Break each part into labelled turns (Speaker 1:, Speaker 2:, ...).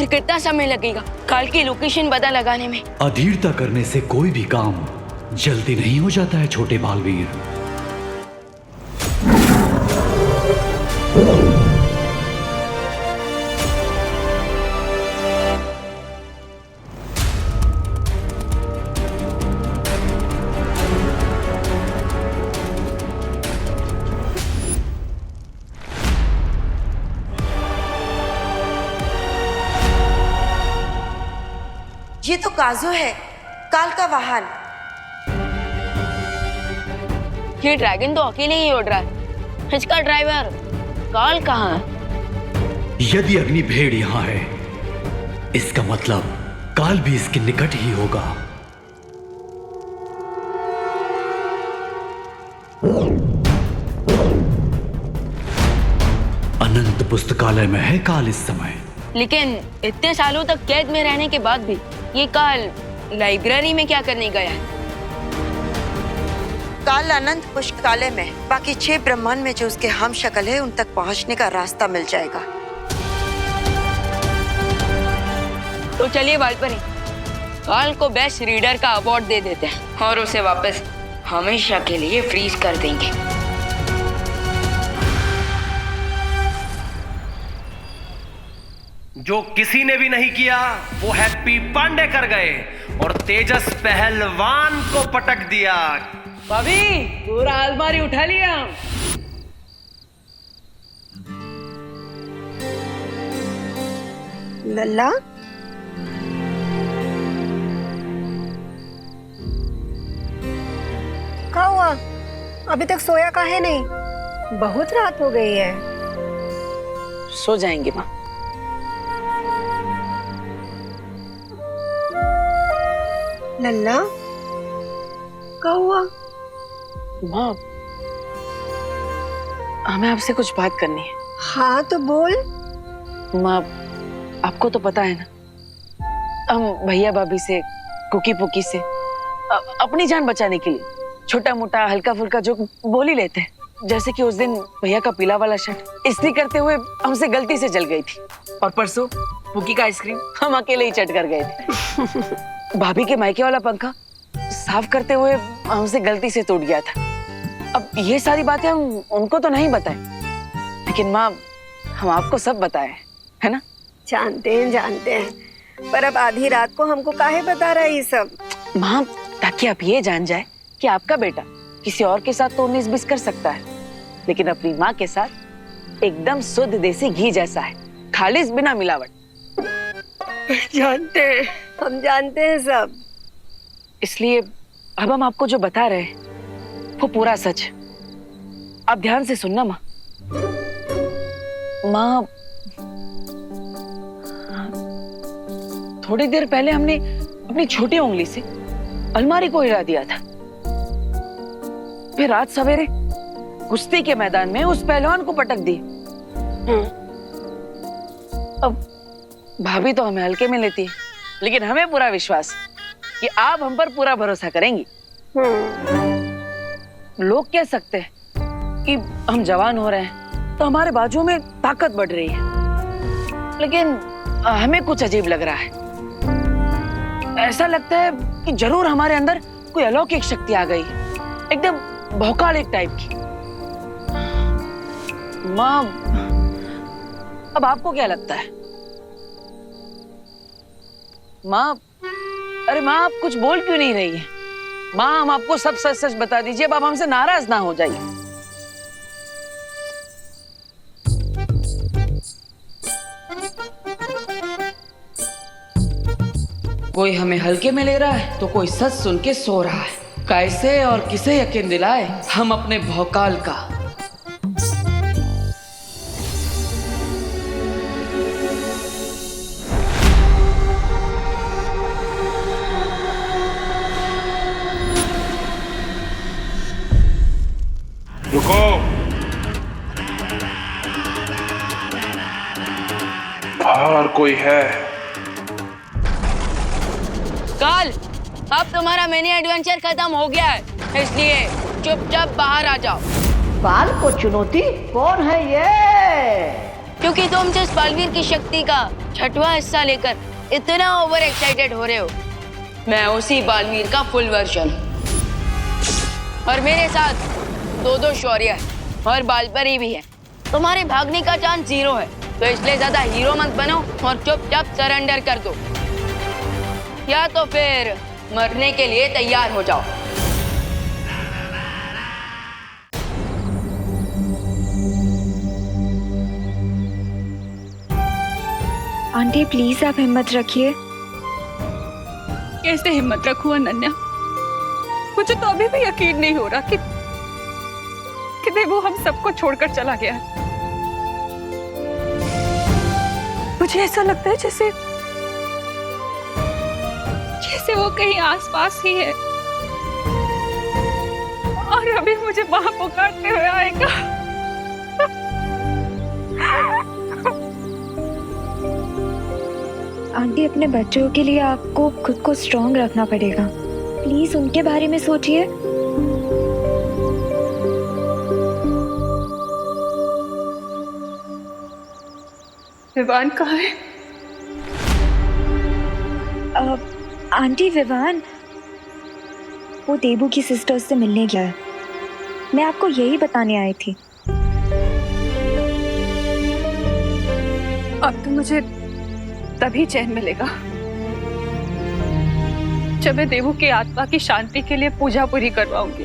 Speaker 1: और कितना समय लगेगा काल की लोकेशन पता लगाने में?
Speaker 2: अधीरता करने से कोई भी काम जल्दी नहीं हो जाता है छोटे बालवीर।
Speaker 3: ये तो काजू है, काल का वाहन।
Speaker 1: ये ड्रैगन तो अकेले ही उड़ रहा है, इसका ड्राइवर काल कहाँ है?
Speaker 2: यदि अग्नि भेड़ यहाँ है, इसका मतलब काल भी इसके निकट ही होगा। अनंत पुस्तकालय में है काल इस समय।
Speaker 1: लेकिन इतने सालों तक कैद में रहने के बाद भी ये काल लाइब्रेरी में क्या करने गया है?
Speaker 3: काल अनंत पुस्तकालय में बाकी 6 ब्रह्मांड में जो उसके हम शक्ल है उन तक पहुंचने का रास्ता मिल जाएगा।
Speaker 1: तो चलिए वालपरी, काल को बेस्ट रीडर का अवार्ड दे देते हैं और उसे वापस हमेशा के लिए फ्रीज कर देंगे।
Speaker 4: जो किसी ने भी नहीं किया वो हैप्पी पांडे कर गए और तेजस पहलवान को पटक दिया।
Speaker 5: भाभी पूरा अलमारी उठा लिया।
Speaker 3: लल्ला,
Speaker 6: क्या हुआ? अभी तक सोया काहे नहीं? बहुत रात हो गई है।
Speaker 5: सो जाएंगे माँ।
Speaker 6: लल्ला, क्या हुआ?
Speaker 5: माँ, हमें आपसे कुछ बात करनी है।
Speaker 6: हाँ तो बोल।
Speaker 5: माँ, आपको तो पता है ना, हम भैया भाभी से, कुकी पुकी से अपनी जान बचाने के लिए छोटा मोटा हल्का फुल्का जो बोल ही लेते हैं। जैसे कि उस दिन भैया का पीला वाला शर्ट इस्त्री करते हुए हमसे गलती से जल गई थी, और परसों पुकी का आइसक्रीम हम अकेले ही चट कर गए थे। भाभी के मायके वाला पंखा साफ करते हुए हमसे गलती से टूट गया था। अब ये सारी बातें हम उनको तो नहीं बताए, लेकिन माँ हम आपको सब बताए, है ना?
Speaker 6: जानते हैं, पर अब आधी रात को हमको काहे बता रहा है ये सब?
Speaker 5: माँ, ताकि आप ये जान जाए कि आपका बेटा किसी और के साथ तो 19-20 कर सकता है, लेकिन अपनी माँ के साथ एकदम शुद्ध देसी घी जैसा है, खालिस बिना मिलावट।
Speaker 6: हम जानते हैं सब।
Speaker 5: इसलिए अब हम आपको जो बता रहे हैं वो पूरा सच है। आप ध्यान से सुनना माँ। माँ, थोड़ी देर पहले हमने अपनी छोटी उंगली से अलमारी को हिला दिया था, फिर आज सवेरे कुश्ती के मैदान में उस पहलवान को पटक दी। अब भाभी तो हमें हल्के में लेती है, लेकिन हमें पूरा विश्वास है कि आप हम पर पूरा भरोसा करेंगी। लोग कह सकते हैं कि हम जवान हो रहे हैं तो हमारे बाजुओं में ताकत बढ़ रही है, लेकिन हमें कुछ अजीब लग रहा है। ऐसा लगता है कि जरूर हमारे अंदर कोई अलौकिक शक्ति आ गई है, एकदम भौकालिक टाइप की। माँ, अब आपको क्या लगता है? माँ, अरे माँ, आप कुछ बोल क्यों नहीं रही है? माँ, हम आपको सब सच सच बता दीजिए, अब आप हमसे नाराज ना हो जाइए। कोई हमें हल्के में ले रहा है तो कोई सच सुन के सो रहा है। कैसे और किसे यकीन दिलाए हम अपने भौकाल का?
Speaker 7: रुको, बाहर कोई है?
Speaker 1: काल, अब तुम्हारा मिनी एडवेंचर खत्म हो गया है, इसलिए चुपचाप बाहर आ जाओ।
Speaker 8: काल को चुनौती? कौन है ये?
Speaker 1: क्योंकि तुम जिस बालवीर की शक्ति का 6वां हिस्सा लेकर इतना ओवर एक्साइटेड हो रहे हो, मैं उसी बालवीर का फुल वर्जन हूं। और मेरे साथ दो शौर्य और बालपरी भी है। तुम्हारे भागने का चांस 0 है, तो इसलिए ज्यादा हीरो मत बनो और चुपचाप सरेंडर कर दो, या तो फिर मरने के लिए तैयार हो जाओ।
Speaker 8: आंटी प्लीज आप हिम्मत रखिए।
Speaker 9: कैसे हिम्मत रखूं अनन्या? मुझे तो अभी भी यकीन नहीं हो रहा कि वो हम सबको छोड़कर चला गया है। मुझे ऐसा लगता है जैसे वो कहीं आसपास ही है और अभी मुझे वहां पुकारते हुए आएगा।
Speaker 8: आंटी अपने बच्चों के लिए आपको खुद को स्ट्रांग रखना पड़ेगा। प्लीज उनके बारे में सोचिए।
Speaker 9: विवान कहाँ है?
Speaker 8: आंटी विवान वो देबू की सिस्टर्स से मिलने गया है। मैं आपको यही बताने आई थी।
Speaker 9: अब तो मुझे तभी चैन मिलेगा जब मैं देवू की आत्मा की शांति के लिए पूजा पूरी करवाऊंगी।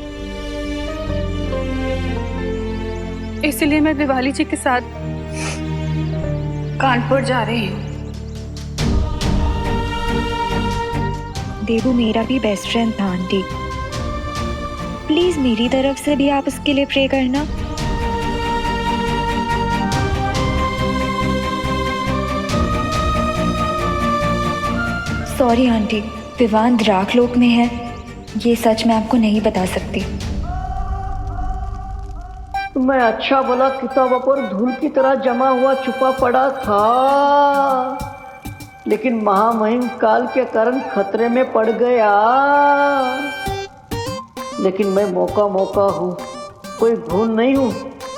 Speaker 9: इसलिए मैं दिवाली जी के साथ कानपुर जा रही हूँ।
Speaker 8: देवू मेरा भी बेस्ट फ्रेंड था आंटी। प्लीज मेरी तरफ से भी आप उसके लिए प्रे करना। सॉरी आंटी, विवान द्राकलोक में है, ये सच मैं आपको नहीं बता सकती।
Speaker 10: मैं अच्छा भला किताबों पर धूल की तरह जमा हुआ छुपा पड़ा था, लेकिन महामहिम काल के कारण खतरे में पड़ गया। लेकिन मैं मौका हूँ, कोई भूल नहीं हूँ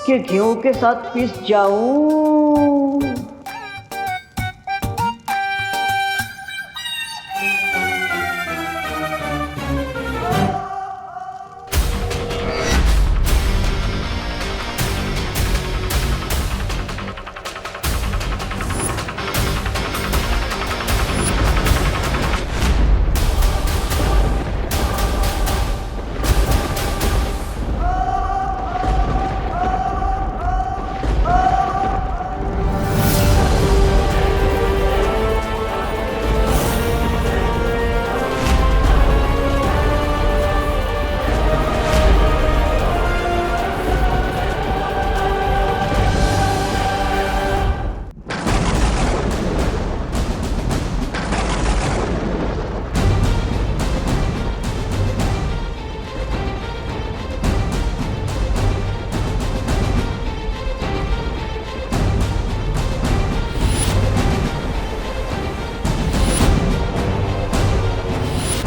Speaker 10: कि गेहूं के साथ पिस जाऊं।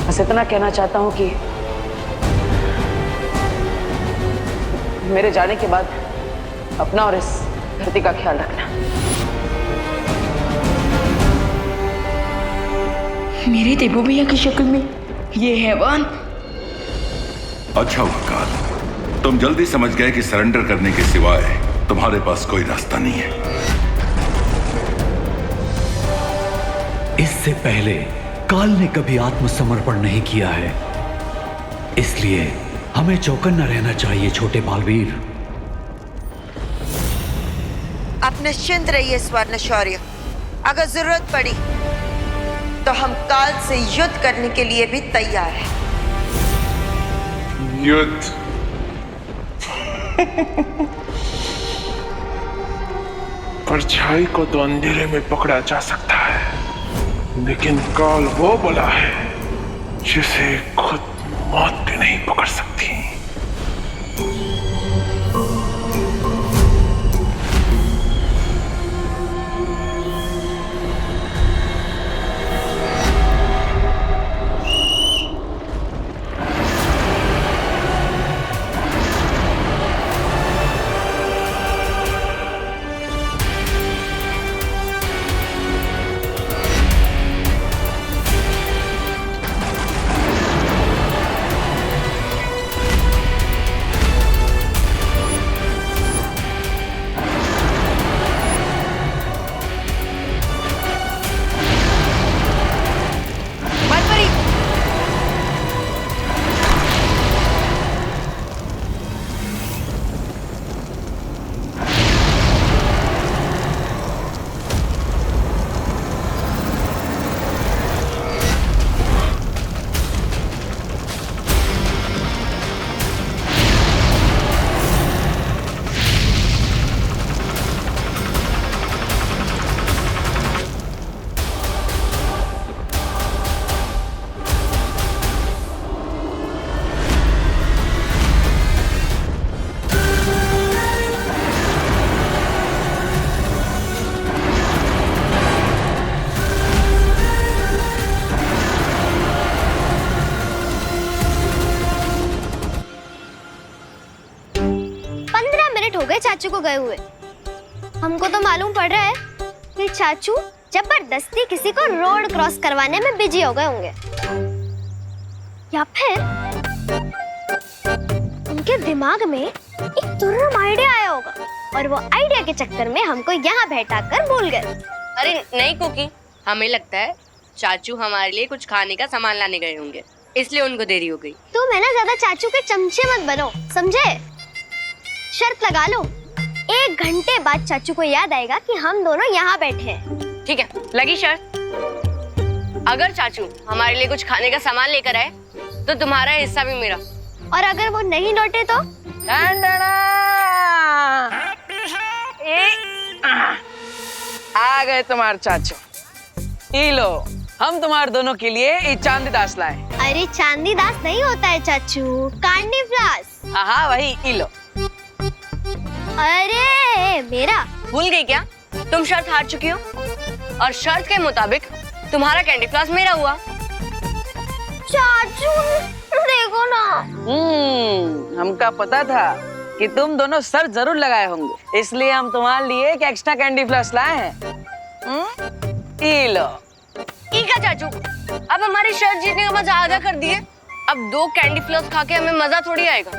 Speaker 5: बस इतना कहना चाहता हूँ कि मेरे जाने के बाद अपना और इस धरती का ख्याल रखना।
Speaker 1: मेरे देवू भैया की शक्ल में ये हैवान।
Speaker 11: अच्छा हुआ काल, तुम जल्दी समझ गए कि सरेंडर करने के सिवाय तुम्हारे पास कोई रास्ता नहीं है।
Speaker 2: इससे पहले काल ने कभी आत्मसमर्पण नहीं किया है, इसलिए हमें चौकन्ना रहना चाहिए छोटे बालवीर।
Speaker 3: आप निश्चिंत रहिए स्वर्ण शौर्य, अगर जरूरत पड़ी तो हम काल से युद्ध करने के लिए भी तैयार हैं।
Speaker 7: युद्ध? परछाई को तो अंधेरे में पकड़ा जा सकता है, लेकिन काल वो बला है जिसे खुद मौत भी नहीं पकड़ सकती।
Speaker 12: मिनट हो गए चाचू को गए हुए। हमको तो मालूम पड़ रहा है कि चाचू जबरदस्ती किसी को रोड क्रॉस करवाने में बिजी हो गए होंगे, या फिर उनके दिमाग में एक तुर्रम आइडिया आया होगा और वो आइडिया के चक्कर में हमको यहाँ बैठाकर भूल गए।
Speaker 1: अरे नहीं कुकी, हमें लगता है चाचू हमारे लिए कुछ खाने का सामान लाने गए होंगे, इसलिए उनको देरी हो गई।
Speaker 12: तुम है ना ज्यादा चाचू के चमचे मत बनो, समझे? शर्त लगा लो, 1 घंटे बाद चाचू को याद आएगा कि हम दोनों यहाँ बैठे हैं।
Speaker 1: ठीक है, लगी शर्त। अगर चाचू हमारे लिए कुछ खाने का सामान लेकर आए तो तुम्हारा हिस्सा भी मेरा,
Speaker 12: और अगर वो नहीं लौटे तो?
Speaker 5: आ गए तुम्हारे चाचू। ये लो, हम तुम्हारे दोनों के लिए ये चांदी दास लाए।
Speaker 12: अरे चांदी दास नहीं होता है चाचू, कांडी फ्लास।
Speaker 5: हाँ वही, ये लो।
Speaker 12: अरे मेरा
Speaker 1: भूल गई क्या? तुम शर्त हार चुकी हो और शर्त के मुताबिक तुम्हारा कैंडी फ्लास मेरा हुआ।
Speaker 12: चाचू देखो ना।
Speaker 5: हमका पता था कि तुम दोनों सर जरूर लगाए होंगे, इसलिए हम तुम्हारे लिए एक एक्स्ट्रा कैंडी फ्लास लाए हैं। ये लो।
Speaker 1: ठीक है चाचू, अब हमारी शर्त जीतने का मजा आधा कर दिए। अब 2 कैंडी फ्लास खा के हमें मजा थोड़ी आएगा।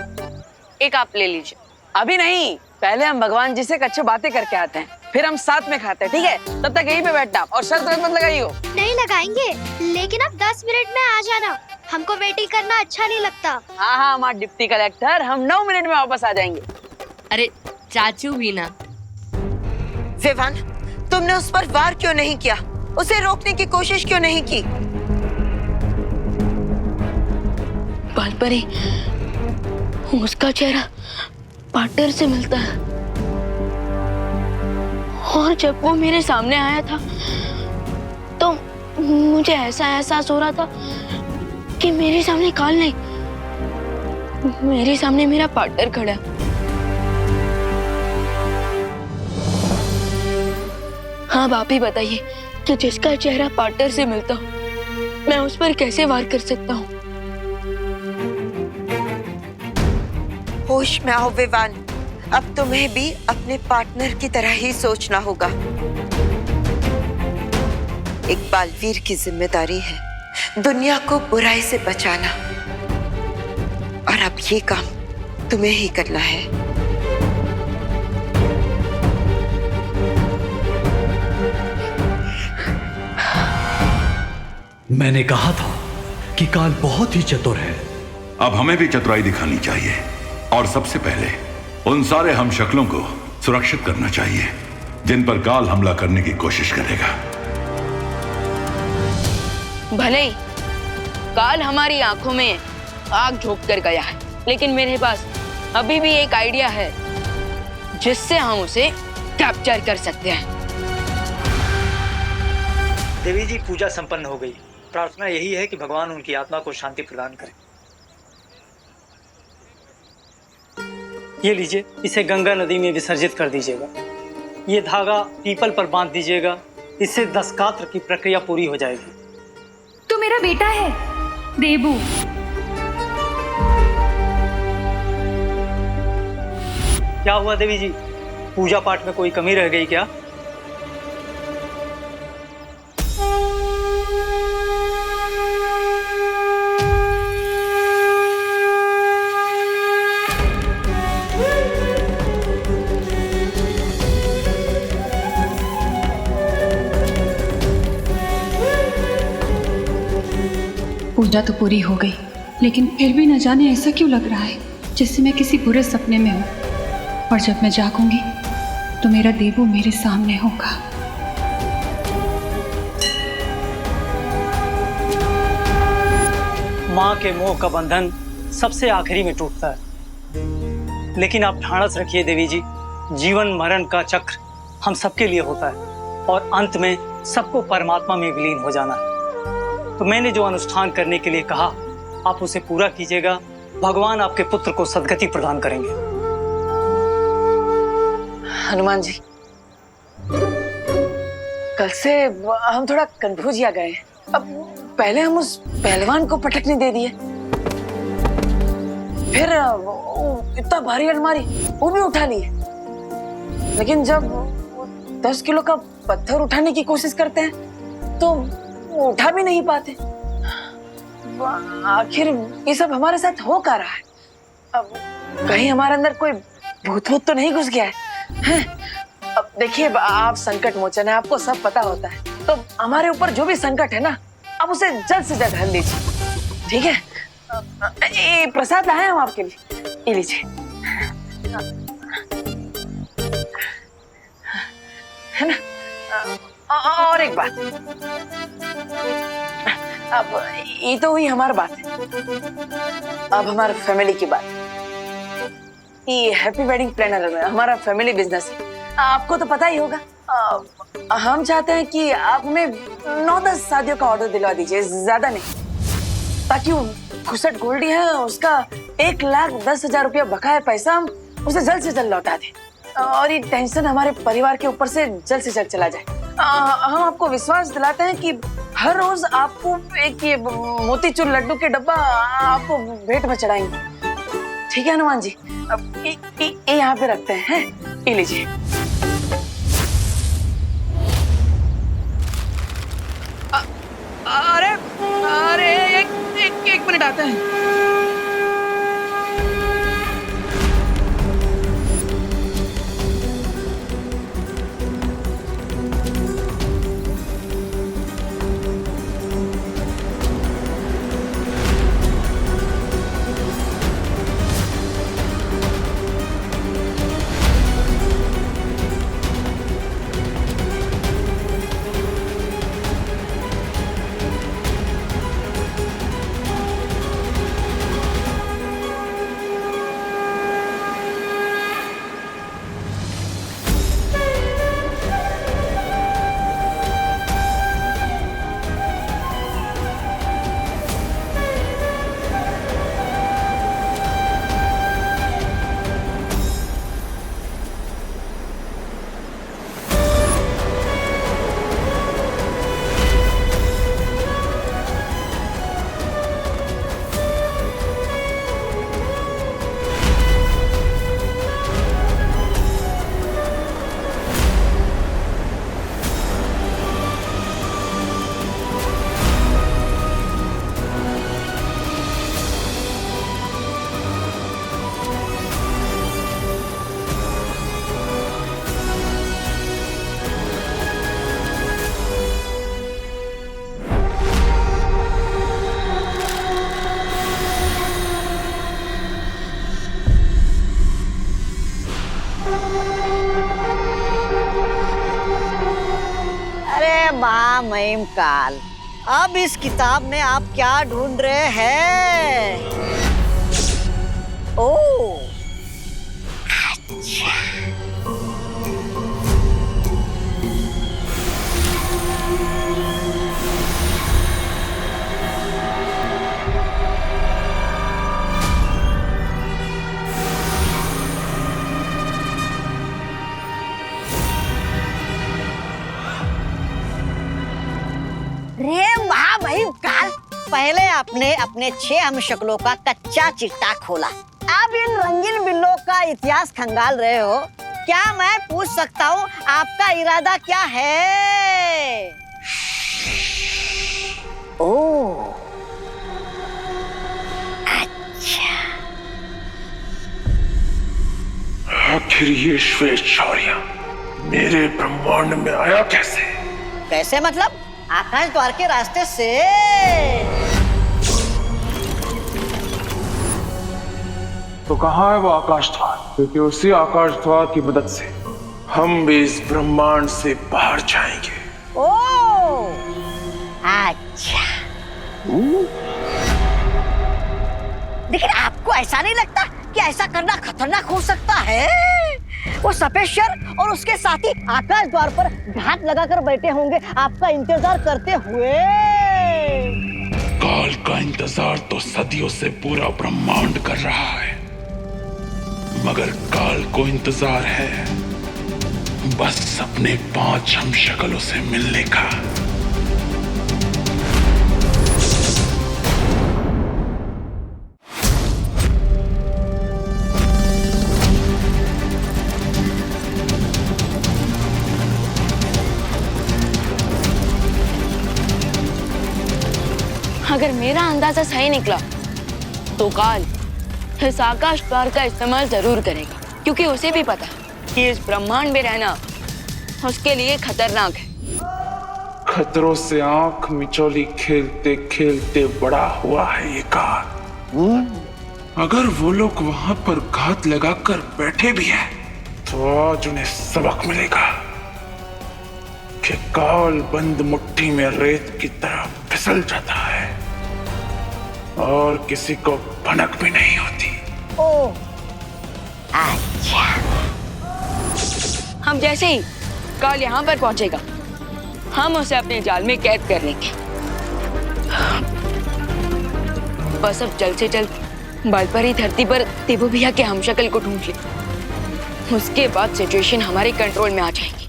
Speaker 1: एक आप ले लीजिए।
Speaker 5: अभी नहीं, पहले हम भगवान जी से अच्छी बातें करके आते हैं, फिर हम साथ में खाते हैं, ठीक है? तब तक यहीं पे बैठना और शर्त मत लगाइयो।
Speaker 12: नहीं लगाएंगे, लेकिन आप 10 मिनट में आ जाना, हमको वेटिंग करना अच्छा नहीं लगता।
Speaker 5: हाँ हमारे डिप्टी कलेक्टर, हम 9 मिनट में वापस आ जाएंगे।
Speaker 1: अरे चाचू भी ना।
Speaker 3: विवान, तुमने उस पर वार क्यों नहीं किया? उसे रोकने की कोशिश क्यों नहीं की?
Speaker 1: बालपरी, उसका चेहरा पार्टनर से मिलता है, और जब वो मेरे सामने आया था तो मुझे ऐसा एहसास हो रहा था कि मेरे सामने काल नहीं, मेरे सामने मेरा पार्टनर खड़ा है। हाँ आप ही बताइए कि जिसका चेहरा पार्टनर से मिलता हो, मैं उस पर कैसे वार कर सकता हूँ?
Speaker 3: होश में आओ विवान, अब तुम्हें भी अपने पार्टनर की तरह ही सोचना होगा। एक बालवीर की जिम्मेदारी है दुनिया को बुराई से बचाना, और अब ये काम तुम्हें ही करना है।
Speaker 2: मैंने कहा था कि काल बहुत ही चतुर है।
Speaker 11: अब हमें भी चतुराई दिखानी चाहिए, और सबसे पहले उन सारे हम शक्लों को सुरक्षित करना चाहिए जिन पर काल हमला करने की कोशिश करेगा।
Speaker 1: भले ही काल हमारी आंखों में आग झोंक कर गया है, लेकिन मेरे पास अभी भी एक आइडिया है जिससे हम उसे कैप्चर कर सकते हैं।
Speaker 13: देवी जी, पूजा संपन्न हो गई। प्रार्थना यही है कि भगवान उनकी आत्मा को शांति प्रदान करें। ये लीजिए, इसे गंगा नदी में विसर्जित कर दीजिएगा। ये धागा पीपल पर बांध दीजिएगा, इससे 10 कात्र की प्रक्रिया पूरी हो जाएगी।
Speaker 9: तो मेरा बेटा है देबू।
Speaker 13: क्या हुआ देवी जी, पूजा पाठ में कोई कमी रह गई क्या?
Speaker 9: पूजा तो पूरी हो गई, लेकिन फिर भी न जाने ऐसा क्यों लग रहा है जैसे मैं किसी बुरे सपने में हूँ, और जब मैं जागूंगी तो मेरा देबू मेरे सामने होगा।
Speaker 13: माँ के मोह का बंधन सबसे आखिरी में टूटता है, लेकिन आप ढाढ़स रखिए देवी जी, जीवन मरण का चक्र हम सबके लिए होता है और अंत में सबको परमात्मा में विलीन हो जाना है। तो मैंने जो अनुष्ठान करने के लिए कहा, आप उसे पूरा कीजिएगा। भगवान आपके पुत्र को सद्गति प्रदान करेंगे।
Speaker 5: हनुमान जी, कल से हम थोड़ा कंफ्यूज या गए। अब पहले हम उस पहलवान को पटकने दे दिए, फिर इतना भारी अलमारी वो भी उठा लिए, लेकिन जब 10 किलो का पत्थर उठाने की कोशिश करते हैं तो वो उठा भी नहीं पाते। आखिर ये सब हमारे साथ हो क्या रहा है? अब कहीं हमारे अंदर कोई भूत तो नहीं घुस गया है? अब देखिए, आप संकट मोचन है, आपको सब पता होता है, तो हमारे ऊपर जो भी संकट है ना, आप उसे जल्द से जल्द हल दीजिए, ठीक है? ये प्रसाद लाए हम आपके लिए, ये लीजिए, है ना? और एक बात, अब ये तो हुई हमारी बात है, अब हमारे फैमिली की बात। ये हैप्पी वेडिंग प्लानर में हमारा फैमिली बिजनेस है, आपको तो पता ही होगा। हम चाहते हैं कि आप हमें 9-10 शादियों का ऑर्डर दिलवा दीजिए, ज्यादा नहीं, ताकि वो खुसट गोल्डी है उसका 1,10,000 रुपया बकाया पैसा हम उसे जल्द से जल्द लौटा दें और ये टेंशन हमारे परिवार के ऊपर से जल्द चला जाए। हम आपको विश्वास दिलाते हैं कि हर रोज आपको एक ये मोतीचूर लड्डू के डब्बा आपको भेंट में चढ़ाएंगे, ठीक है हनुमान जी? अब ये यहाँ पे रखते हैं, ये लीजिए। अरे एक मिनट आते हैं।
Speaker 10: महिम काल, अब इस किताब में आप क्या ढूंढ रहे हैं? ओह, अच्छा। रे महामहिम काल, पहले आपने अपने 6 हमशक्लों का कच्चा चिट्टा खोला, अब इन रंगीन बिल्लों का इतिहास खंगाल रहे हो। क्या मैं पूछ सकता हूँ आपका इरादा क्या है? ओह, अच्छा।
Speaker 7: आखिर ये श्वेत शौर्य मेरे ब्रह्मांड में आया कैसे?
Speaker 10: कैसे मतलब? आकाश द्वार के रास्ते से।
Speaker 7: तो कहाँ है वो आकाश द्वार? क्योंकि उसी आकाश द्वार की मदद से हम भी इस ब्रह्मांड से बाहर जाएंगे।
Speaker 10: ओह, अच्छा। लेकिन आपको ऐसा नहीं लगता कि ऐसा करना खतरनाक हो सकता है? वो सफेद शेर और उसके साथी आकाश द्वार पर घात लगाकर बैठे होंगे आपका इंतजार करते हुए।
Speaker 7: काल का इंतजार तो सदियों से पूरा ब्रह्मांड कर रहा है, मगर काल को इंतजार है बस अपने 5 हमशक्लों से मिलने का।
Speaker 1: अगर मेरा अंदाजा सही निकला तो काल इस आकाश द्वार का इस्तेमाल जरूर करेगा, क्योंकि उसे भी पता है कि इस ब्रह्मांड में रहना उसके लिए खतरनाक है।
Speaker 7: खतरों से आंख मिचौली खेलते खेलते बड़ा हुआ है ये काल। अगर वो लोग वहां पर घात लगाकर बैठे भी हैं, तो आज उन्हें सबक मिलेगा कि काल बंद मुट्ठी में रेत की तरह फिसल जाता है और किसी को भनक भी नहीं होती।
Speaker 10: ओह, अच्छा।
Speaker 1: हम जैसे ही काल यहाँ पर पहुंचेगा, हम उसे अपने जाल में कैद कर लेंगे। बस अब जल्द से जल्द बालपरी धरती पर देवू भैया के हमशक्ल को ढूंढ ले। उसके बाद सिचुएशन हमारे कंट्रोल में आ जाएगी।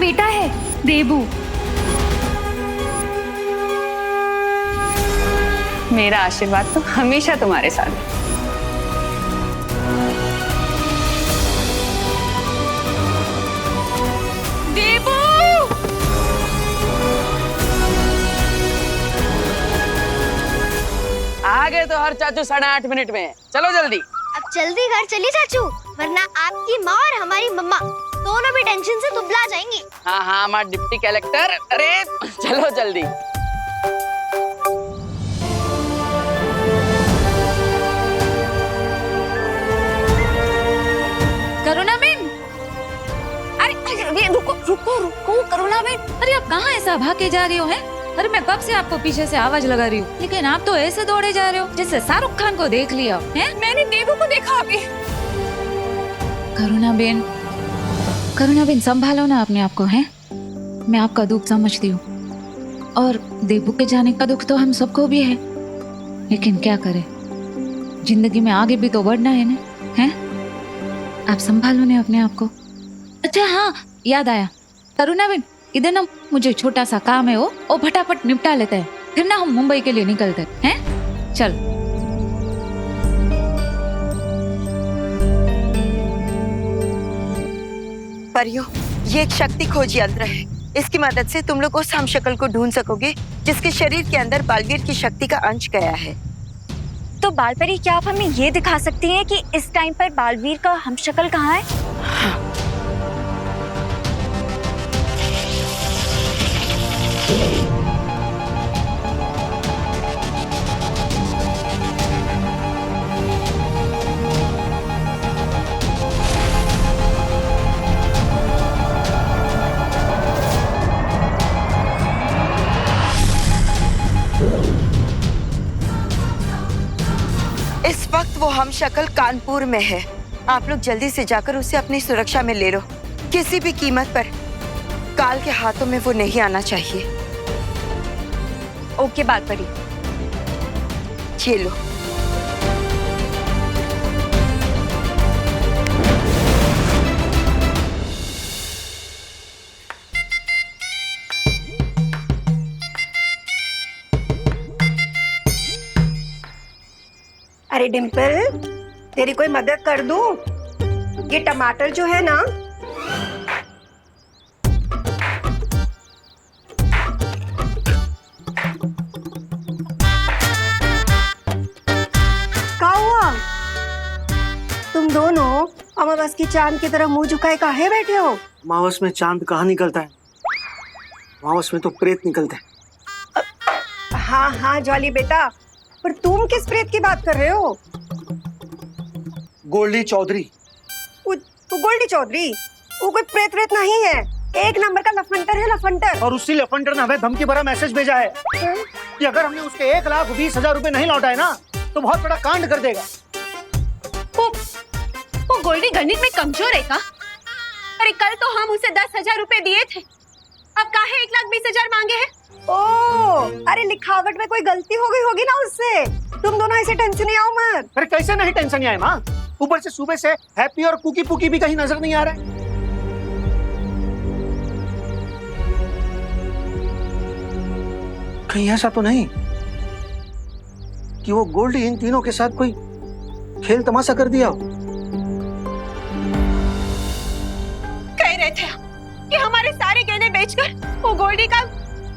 Speaker 9: बेटा है देबू।
Speaker 14: मेरा आशीर्वाद तो हमेशा तुम्हारे साथ है।
Speaker 1: देबू!
Speaker 5: आ गए तो हर चाचू 8:30 मिनट में। चलो जल्दी।
Speaker 12: अब जल्दी घर चलिए चाचू, वरना आपकी माँ और हमारी मम्मा दोनों भी टेंशन से दुबला जाएंगी।
Speaker 5: हाँ हाँ, हमारा डिप्टी कलेक्टर। अरे चलो जल्दी।
Speaker 15: करुणा बेन, अरे रुको रुको रुको करुणा बेन, अरे आप कहाँ ऐसा भाग के जा रही हो हैं? अरे मैं कब से आपको पीछे से आवाज लगा रही हूँ, लेकिन आप तो ऐसे दौड़े जा रहे हो जैसे शाहरुख खान को देख लिया है।
Speaker 14: मैंने देवू को देखा अभी।
Speaker 15: करुणा बेन संभालो ना अपने आप को, है? मैं आपका दुख समझती हूँ और देवू के जाने का दुख तो हम सबको भी है, लेकिन क्या करें, जिंदगी में आगे भी तो बढ़ना है ना, है? आप संभालो ना अपने आप को। अच्छा हाँ, याद आया करुणा बेन, इधर ना मुझे छोटा सा काम है, वो फटाफट निपटा लेते हैं, फिर ना हम मुंबई के लिए निकलते हैं। चल।
Speaker 3: परियों, ये एक शक्ति खोज यंत्र है। इसकी मदद से तुम लोग उस हमशक्ल को ढूंढ सकोगे जिसके शरीर के अंदर बालवीर की शक्ति का अंश गया है।
Speaker 8: तो बालपरी, क्या आप हमें ये दिखा सकती हैं कि इस टाइम पर बालवीर का हमशक्ल कहाँ है?
Speaker 3: हाँ। इस वक्त वो हमशक्ल कानपुर में है। आप लोग जल्दी से जाकर उसे अपनी सुरक्षा में ले लो। किसी भी कीमत पर काल के हाथों में वो नहीं आना चाहिए।
Speaker 8: ओके बालपरी।
Speaker 3: ये लो।
Speaker 6: अरे डिम्पल, तेरी कोई मदद कर दूं? ये टमाटर जो है ना, क्या हुआ? तुम दोनों अमावस की चांद की तरह मुंह झुकाए काहे बैठे हो?
Speaker 13: अमावस में चांद कहाँ निकलता है? अमावस में तो प्रेत निकलते हैं।
Speaker 6: हाँ हाँ जॉली बेटा, पर तुम किस प्रेत की बात कर रहे हो?
Speaker 13: गोल्डी चौधरी।
Speaker 6: वो गोल्डी चौधरी वो कोई प्रेत व्रेत नहीं है, एक नंबर का लफंटर है, लफंटर।
Speaker 13: और उसी लफंटर ने हमें धमकी भरा मैसेज भेजा है कि अगर हमने उसके 1,20,000 रुपए नहीं लौटाए ना तो बहुत बड़ा कांड कर देगा।
Speaker 14: वो गोल्डी गणित में कमजोर है का? अरे कल तो हम उसे 10,000 रुपए दिए थे
Speaker 6: अब काहे 1,20,000 मांगे हैं? ओ, अरे लिखावट में कोई गलती हो गई होगी ना उससे। तुम दोनों ऐसे टेंशन नहीं आओ मत।
Speaker 16: अरे कैसे नहीं टेंशन आए माँ? ऊपर से सुबह से हैप्पी और कुकी पुकी भी कहीं नजर नहीं आ रहा है। कहीं ऐसा तो नहीं कि वो गोल्डी इन तीनों के साथ कोई खेल तमाशा कर दिया हो?
Speaker 6: कह रहे थे कि हमारे सारे गहने बेचकर वो गोल्डी का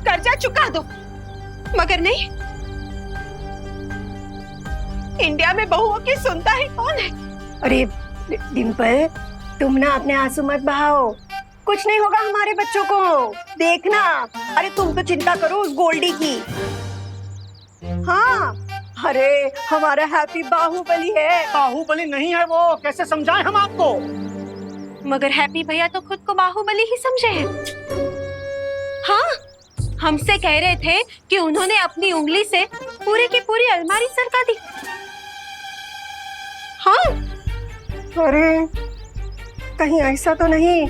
Speaker 6: कर्जा चुका दो, मगर नहीं। इंडिया में बहुओं की सुनता है कौन है? अरे डिम्पल, तुम ना अपने आंसू मत बहाओ, कुछ नहीं होगा हमारे बच्चों को, देखना। अरे तुम तो चिंता करो उस गोल्डी की। हाँ, अरे हमारा हैप्पी बाहुबली है।
Speaker 16: बाहुबली नहीं है वो, कैसे समझाएं हम आपको?
Speaker 6: मगर हैप्पी भैया तो खुद को बाहुबली ही समझे हैं। हाँ, हमसे कह रहे थे कि उन्होंने अपनी उंगली से पूरी की पूरी अलमारी सरका दी। हाँ, अरे कहीं ऐसा तो नहीं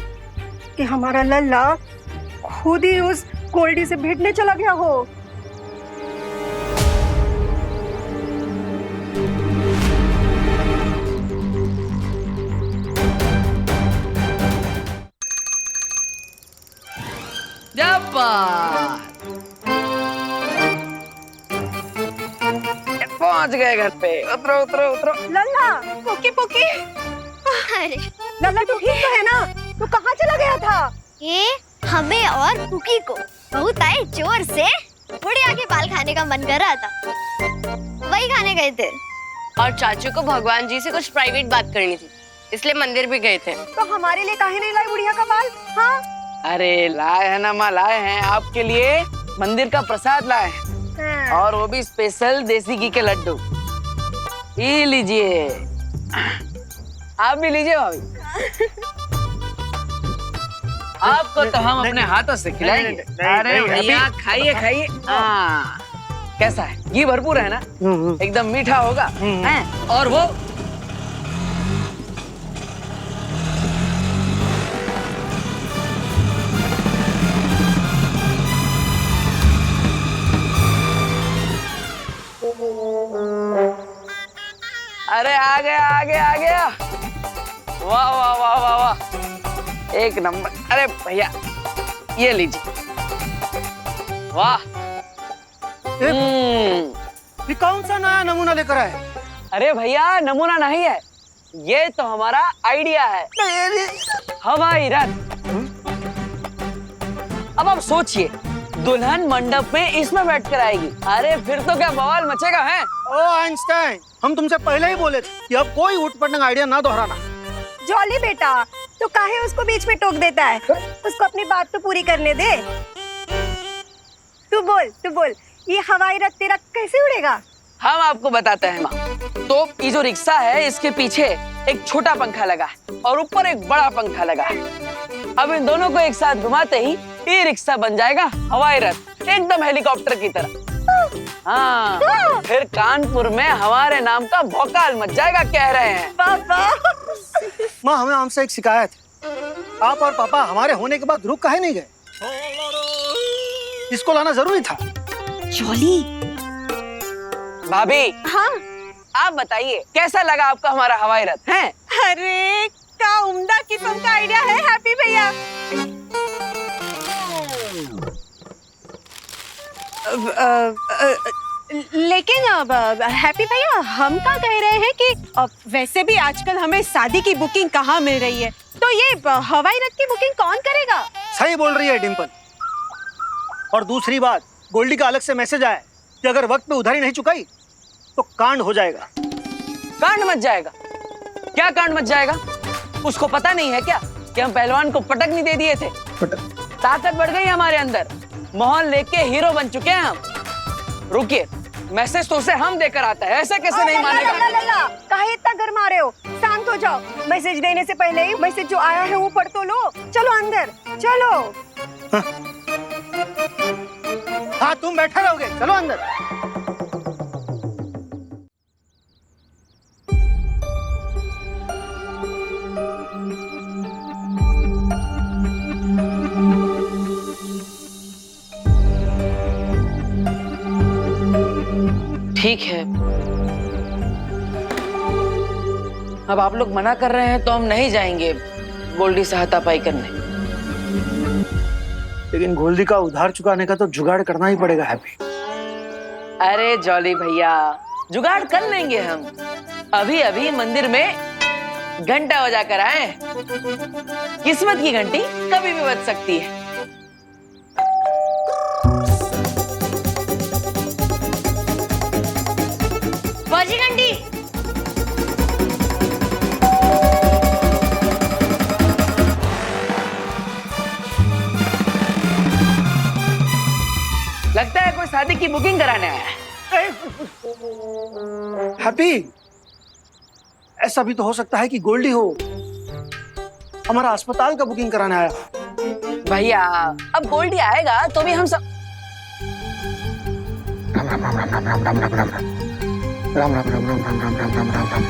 Speaker 6: कि हमारा लल्ला खुद ही उस गोल्डी से भिड़ने चला गया हो।
Speaker 5: पहुंच गए घर पे। उतरो उतरो उतरो।
Speaker 6: लल्ला, पुकी पुकी।
Speaker 12: अरे
Speaker 6: लल्ला तू ठीक तो है ना? तू कहाँ चला गया था?
Speaker 12: ये हमें और पुकी को बहुत आए जोर से बुढ़िया के बाल खाने का मन कर रहा था, वही खाने गए थे।
Speaker 1: और चाचू को भगवान जी से कुछ प्राइवेट बात करनी थी, इसलिए मंदिर भी गए थे।
Speaker 6: तो हमारे लिए काहे नहीं लाई बुढ़िया का बाल? हाँ,
Speaker 5: अरे लाए हैं ना माँ, लाए हैं आपके लिए मंदिर का प्रसाद लाए हैं, और वो भी स्पेशल देसी घी के लड्डू। ये लीजिए, आप भी लीजिए भाभी। आपको तो हम अपने हाथों से खिलाएंगे। अरे भैया खाइए खाइए। हाँ, कैसा है? घी भरपूर है ना, एकदम मीठा होगा। और वो अरे आ गया आ गया आ गया। वाह वाह वाह वाह वाह, एक नंबर। अरे भैया ये लीजिए। वाह,
Speaker 16: ये कौन सा नया नमूना लेकर आए?
Speaker 5: अरे भैया नमूना नहीं है, ये तो हमारा आइडिया है, हवाई रथ। अब आप सोचिए, दुल्हन मंडप में इसमें बैठकर आएगी। अरे फिर तो क्या बवाल मचेगा है।
Speaker 16: ओ आइंस्टाइन, हम तुमसे पहले ही बोले थे कि अब कोई उठ-पटंग आइडिया ना दोहराना।
Speaker 6: जॉली बेटा, तो काहे उसको बीच में टोक देता है? उसको अपनी बात तो पूरी करने दे। तू बोल, ये हवाई रथ तेरा कैसे उड़ेगा?
Speaker 5: हम आपको बताते हैं माँ। तो ये जो रिक्शा है, इसके पीछे एक छोटा पंखा लगा है और ऊपर एक बड़ा पंखा लगा है। अब इन दोनों को एक साथ घुमाते ही ये रिक्शा बन जाएगा हवाई रथ, एकदम हेलीकॉप्टर की तरह। हाँ, फिर कानपुर में हमारे नाम का भौकाल मच जाएगा, कह रहे हैं।
Speaker 16: माँ, हमें हमसे एक शिकायत है। आप और पापा हमारे होने के बाद रुक काहे नहीं गए? इसको लाना जरूरी था।
Speaker 6: जॉली
Speaker 5: भाभी।
Speaker 6: हाँ,
Speaker 5: आप बताइए कैसा लगा आपको हमारा हवाई रथ है?
Speaker 6: अरे क्या उम्दा किस्म का आइडिया है हैप्पी भैया। लेकिन अब हैप्पी भैया, हम क्या कह रहे हैं कि वैसे भी आजकल हमें शादी की बुकिंग कहाँ मिल रही है, तो ये हवाई रथ की बुकिंग कौन करेगा?
Speaker 16: सही बोल रही है डिम्पल। और दूसरी बात, गोल्डी का अलग से मैसेज आया कि अगर वक्त पे उधारी नहीं चुकाई तो कांड हो जाएगा।
Speaker 5: कांड मच जाएगा? क्या कांड मच जाएगा? उसको पता नहीं है क्या कि हम पहलवान को पटक नहीं दे दिए थे? ताकत बढ़ गई हमारे अंदर, मोहल्ले के हीरो बन चुके हैं हम। रुकिए, मैसेज तो उसे हम देकर आता है, ऐसा कैसे नहीं मानेगा?
Speaker 6: काहे इतना गरमा रहे हो? शांत हो जाओ। मैसेज देने से पहले ही मैसेज जो आया है वो पढ़ तो लो। चलो अंदर चलो।
Speaker 16: हाँ, तुम बैठे रहोगे, चलो अंदर।
Speaker 5: ठीक है, अब आप लोग मना कर रहे हैं तो हम नहीं जाएंगे गोल्डी से हाथापाई करने।
Speaker 16: लेकिन गोल्डी का उधार चुकाने का तो जुगाड़ करना ही पड़ेगा हैप्पी।
Speaker 5: अरे जॉली भैया, जुगाड़ कर लेंगे हम। अभी अभी मंदिर में घंटा बजा कर आए। किस्मत की घंटी कभी भी बज सकती है।
Speaker 1: बजी घंटी।
Speaker 5: लगता है कोई शादी की बुकिंग कराने आया है।
Speaker 16: हैप्पी, ऐसा भी तो हो सकता है कि गोल्डी हो हमारा अस्पताल का बुकिंग कराने आया।
Speaker 5: भैया अब गोल्डी आएगा तो भी हम सब
Speaker 16: राम राम राम राम राम राम राम राम राम राम राम राम राम राम राम राम राम राम राम।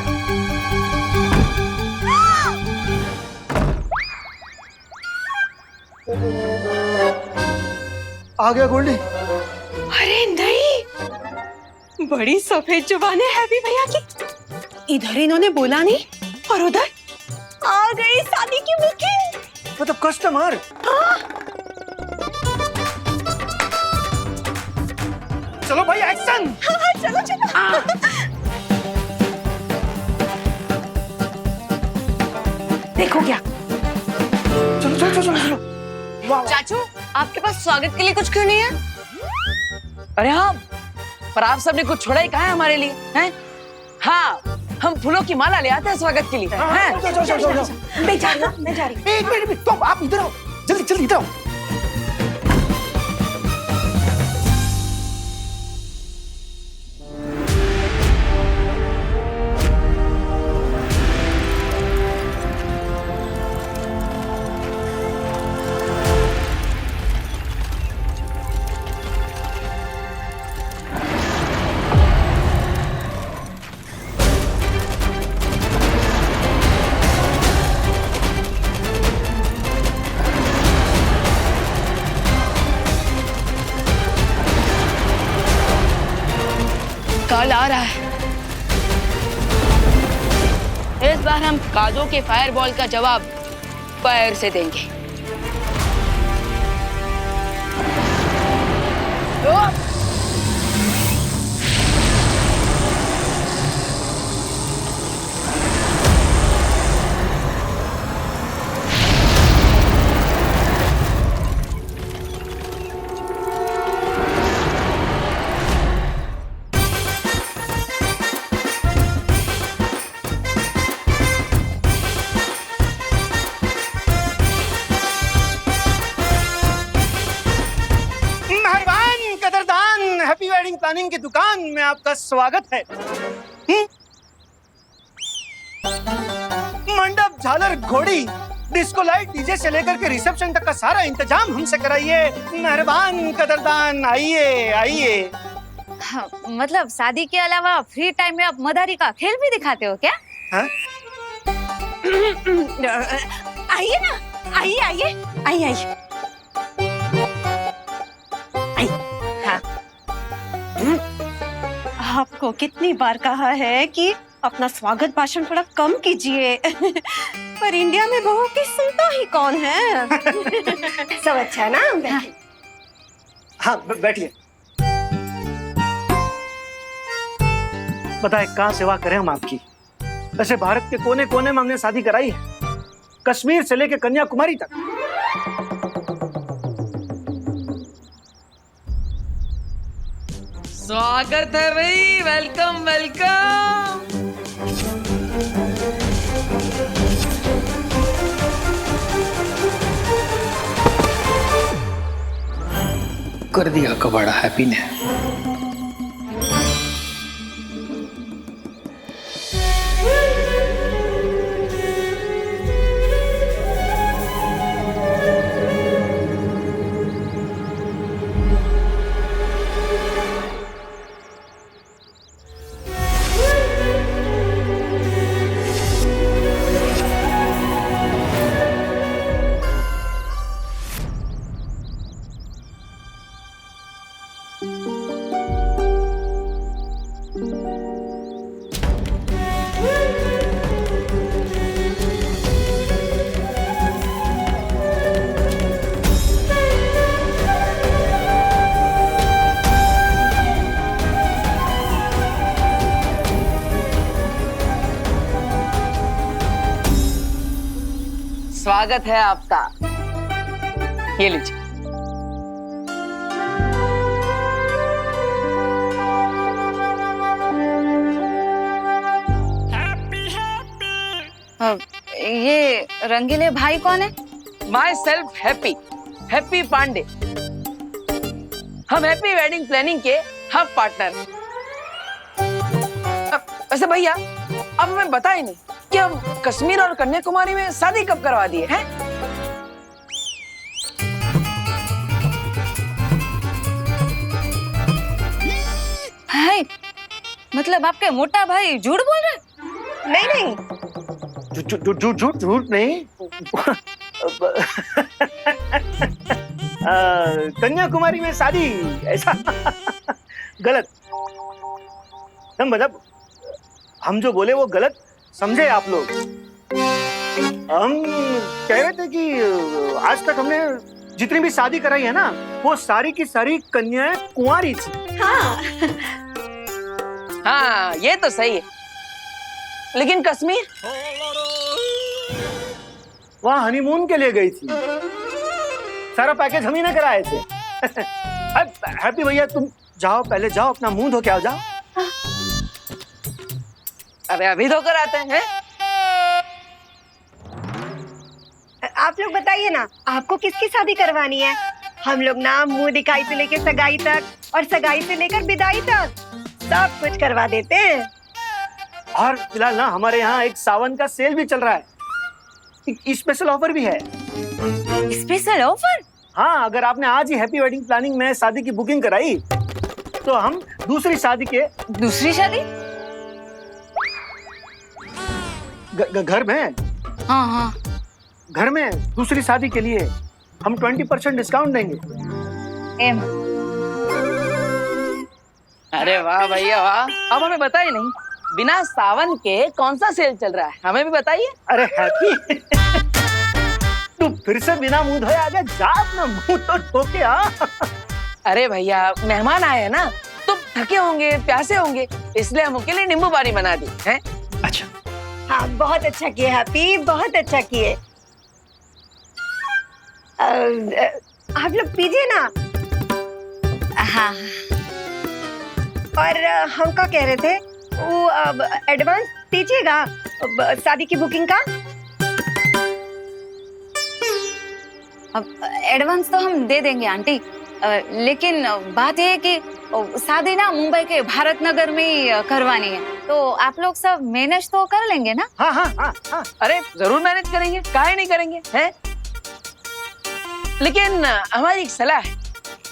Speaker 16: आ गया गोल्डी।
Speaker 6: अरे नहीं, बड़ी सफेद जुबान है हैप्पी भैया की। इधर इन्होंने बोला नहीं और उधर आ गई शादी की बुकिंग।
Speaker 16: मतलब कस्टमर। चलो भाई एक्शन।
Speaker 6: हाँ, चलो चलो। देखो क्या।
Speaker 16: चलो चलो चलो चलो।
Speaker 1: चाचू, आपके पास स्वागत के लिए कुछ क्यों नहीं है?
Speaker 5: अरे हाँ, पर आप सबने कुछ छोड़ा ही कहा है हमारे लिए, हैं? हाँ, हम फूलों की माला ले आते हैं स्वागत के लिए। हैं?
Speaker 6: मैं जा रही।
Speaker 16: एक मिनट, तो आप इधर आओ, जल्दी जल्दी इधर आओ।
Speaker 1: काल आ रहा है। इस बार हम काजों के फायरबॉल का जवाब फायर से देंगे।
Speaker 16: हैप्पी वेडिंग प्लानिंग की दुकान में आपका स्वागत है। मंडप, झालर, घोड़ी, डिस्को लाइट, डीजे से लेकर के रिसेप्शन तक का सारा इंतजाम हमसे कराइए। मेहरबान कदरदान, आइए आइए।
Speaker 15: हाँ, मतलब शादी के अलावा फ्री टाइम में आप मदारी का खेल भी दिखाते हो क्या?
Speaker 16: हाँ?
Speaker 6: आइए ना, आइए आइए आइए आइए। आपको कितनी बार कहा है कि अपना स्वागत भाषण थोड़ा कम कीजिए। पर इंडिया में बहू की सुनता ही कौन है। सब अच्छा है ना?
Speaker 16: हाँ बैठिए। बताए कहाँ सेवा करें हम आपकी। वैसे भारत के कोने कोने में हमने शादी कराई है, कश्मीर से लेकर कन्याकुमारी तक।
Speaker 5: स्वागत है भाई, वेलकम वेलकम।
Speaker 16: कर दिया कबाड़ा हैप्पी ने।
Speaker 5: स्वागत है आपका। ये लीजिए।
Speaker 14: ये रंगीले भाई कौन है?
Speaker 5: Myself Happy, Happy Pandey. हम हैप्पी वेडिंग प्लानिंग के हम पार्टनर। वैसे भैया अब हमें बता ही नहीं कि हम कश्मीर और कन्याकुमारी में शादी कब करवा दिए हैं?
Speaker 14: भाई मतलब आपके मोटा भाई झूठ बोल रहे?
Speaker 6: नहीं नहीं,
Speaker 16: झूठ नहीं। कन्याकुमारी में शादी, ऐसा गलत। मतलब हम जो बोले वो गलत समझे आप लोग। हम कह रहे थे कि आज तक हमने जितनी भी शादी कराई है ना, वो सारी की सारी कन्याएं कुंवारी थी।
Speaker 5: हाँ ये तो सही है, लेकिन कश्मीर
Speaker 16: वहाँ हनीमून के लिए गई थी। सारा पैकेज हम ही ने कराए थे। हैप्पी भैया तुम जाओ, पहले जाओ, अपना मुंह धो के आओ, जाओ।
Speaker 5: अरे अभी धोकर आते हैं।
Speaker 6: आप लोग बताइए ना, आपको किसकी शादी करवानी है? हम लोग ना मुंह दिखाई से लेकर सगाई तक और सगाई से लेकर विदाई तक सब कुछ करवा देते हैं।
Speaker 16: और फिलहाल ना हमारे यहाँ एक सावन का सेल भी चल रहा है, एक स्पेशल ऑफर भी है।
Speaker 14: Special offer?
Speaker 16: हाँ, अगर आपने आज ही हैप्पी वेडिंग प्लानिंग में शादी की बुकिंग कराई तो हम दूसरी शादी के
Speaker 14: दूसरी शादी
Speaker 16: घर में,
Speaker 14: हाँ हाँ
Speaker 16: घर में दूसरी शादी के लिए हम 20% डिस्काउंट देंगे।
Speaker 5: अरे वाह भैया वाह, अब हमें बताइए नहीं, बिना सावन के कौन सा सेल चल रहा है, हमें भी बताइए।
Speaker 16: अरे हैप्पी तू फिर से बिना मुंह धोए आ गया, जा अपना मुंह तो धो के आ।
Speaker 5: अरे भैया मेहमान आए हैं ना, तो थके होंगे, प्यासे होंगे, इसलिए हम उनके लिए नींबू पानी बना दी है।
Speaker 16: अच्छा
Speaker 6: हाँ, बहुत अच्छा किए हैप्पी, बहुत अच्छा किए। आप लोग पीजिए ना।
Speaker 14: हाँ।
Speaker 6: और हम क्या कह रहे थे, वो अब एडवांस दीजिएगा शादी की बुकिंग का।
Speaker 14: अब एडवांस तो हम दे देंगे आंटी, लेकिन बात ये है कि शादी ना मुंबई के भारत नगर में ही करवानी है, तो आप लोग सब मैनेज तो कर लेंगे ना?
Speaker 16: हाँ हाँ हाँ हाँ।
Speaker 5: अरे जरूर मैनेज करेंगे, काहे नहीं करेंगे हैं? लेकिन हमारी एक सलाह है,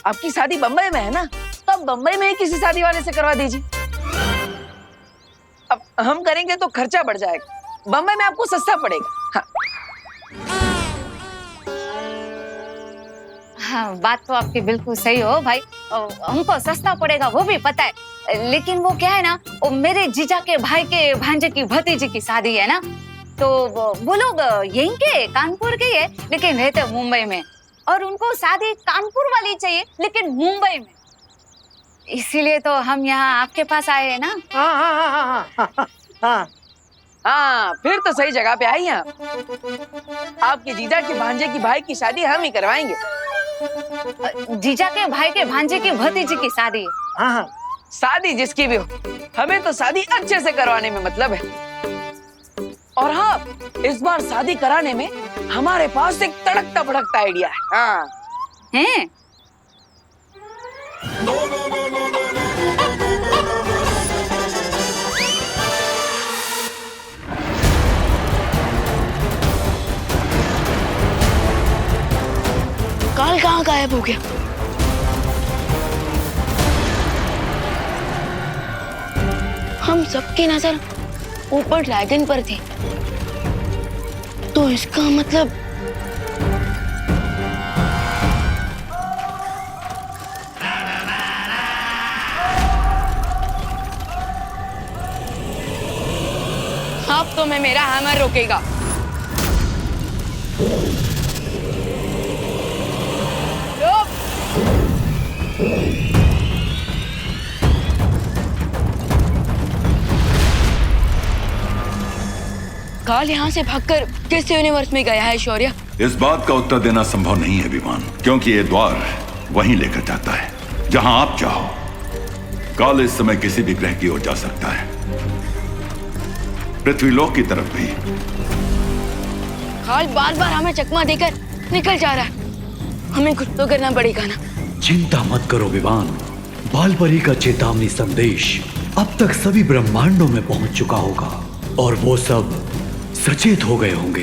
Speaker 5: आपकी शादी बम्बई में है ना, तो आप बम्बई में ही किसी शादी वाले से करवा दीजिए। अब हम करेंगे तो खर्चा बढ़ जाएगा, बम्बई में आपको सस्ता पड़ेगा। हाँ।
Speaker 14: हाँ, बात तो आपकी बिल्कुल सही हो भाई, हमको सस्ता पड़ेगा वो भी पता है, लेकिन वो क्या है ना, वो मेरे जीजा के भाई के भांजे की भतीजी की शादी है ना, तो वो लोग यहीं के कानपुर के है, लेकिन रहते मुंबई में, और उनको शादी कानपुर वाली चाहिए लेकिन मुंबई में, इसीलिए तो हम यहाँ आपके पास आए हैं ना।
Speaker 16: हाँ हाँ हाँ हाँ हाँ हाँ
Speaker 5: हाँ, फिर तो सही जगह पे आई हैं आप। आपके जीजा के भांजे की भाई की शादी हम ही करवाएंगे।
Speaker 14: जीजा के भाई के भांजे की भतीजी की शादी।
Speaker 16: हाँ हाँ,
Speaker 5: शादी जिसकी भी हो, हमें तो शादी अच्छे से करवाने में मतलब है। और हाँ, इस बार शादी कराने में हमारे पास एक तड़कता भड़कता आइडिया है। हाँ
Speaker 14: हैं?
Speaker 1: काल कहाँ गायब हो गया? हम सबकी नजर ऊपर ड्रैगन पर थी, तो इसका मतलब अब तो मैं मेरा हैमर रोकेगा। काल यहाँ से भागकर किस यूनिवर्स में गया है शौर्य?
Speaker 11: इस बात का उत्तर देना संभव नहीं है विमान, क्योंकि ये द्वार वहीं लेकर जाता है जहां आप चाहो। काल इस समय किसी भी ग्रह की ओर जा सकता है, पृथ्वीलोक की तरफ भी।
Speaker 1: काल बार बार हमें चकमा देकर निकल जा रहा है, हमें कुछ तो करना पड़ेगा ना।
Speaker 2: चिंता मत करो विमान, बालपरी का चेतावनी संदेश अब तक सभी ब्रह्मांडों में पहुंच चुका होगा और वो सब सचेत हो गए होंगे।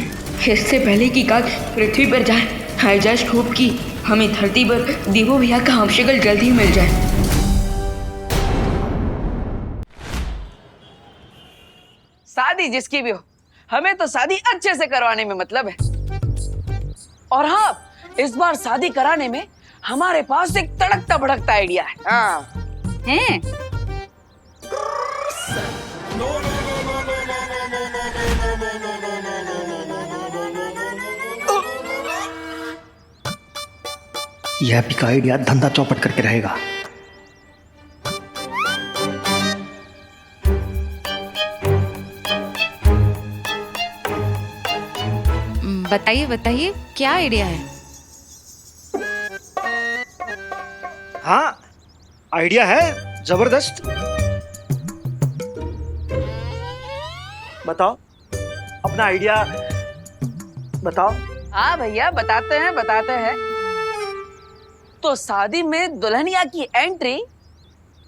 Speaker 1: इससे पहले कि काल पृथ्वी पर जाए, हाईजैक्ट होप की हमें धरती पर देवो भैया का हमशक्ल जल्दी मिल जाए।
Speaker 5: शादी जिसकी भी हो, हमें तो शादी अच्छे से करवाने में मतलब है। और हाँ, इस बार शादी कराने में हमारे पास एक तड़कता भड़कता आइडिया है। हाँ
Speaker 14: हैं?
Speaker 16: यह भी का आइडिया धंधा चौपट करके रहेगा।
Speaker 15: बताइए बताइए, क्या आइडिया है?
Speaker 16: हाँ, आइडिया है जबरदस्त। बताओ अपना आइडिया बताओ।
Speaker 5: हाँ भैया, बताते हैं। तो शादी में दुल्हनिया की एंट्री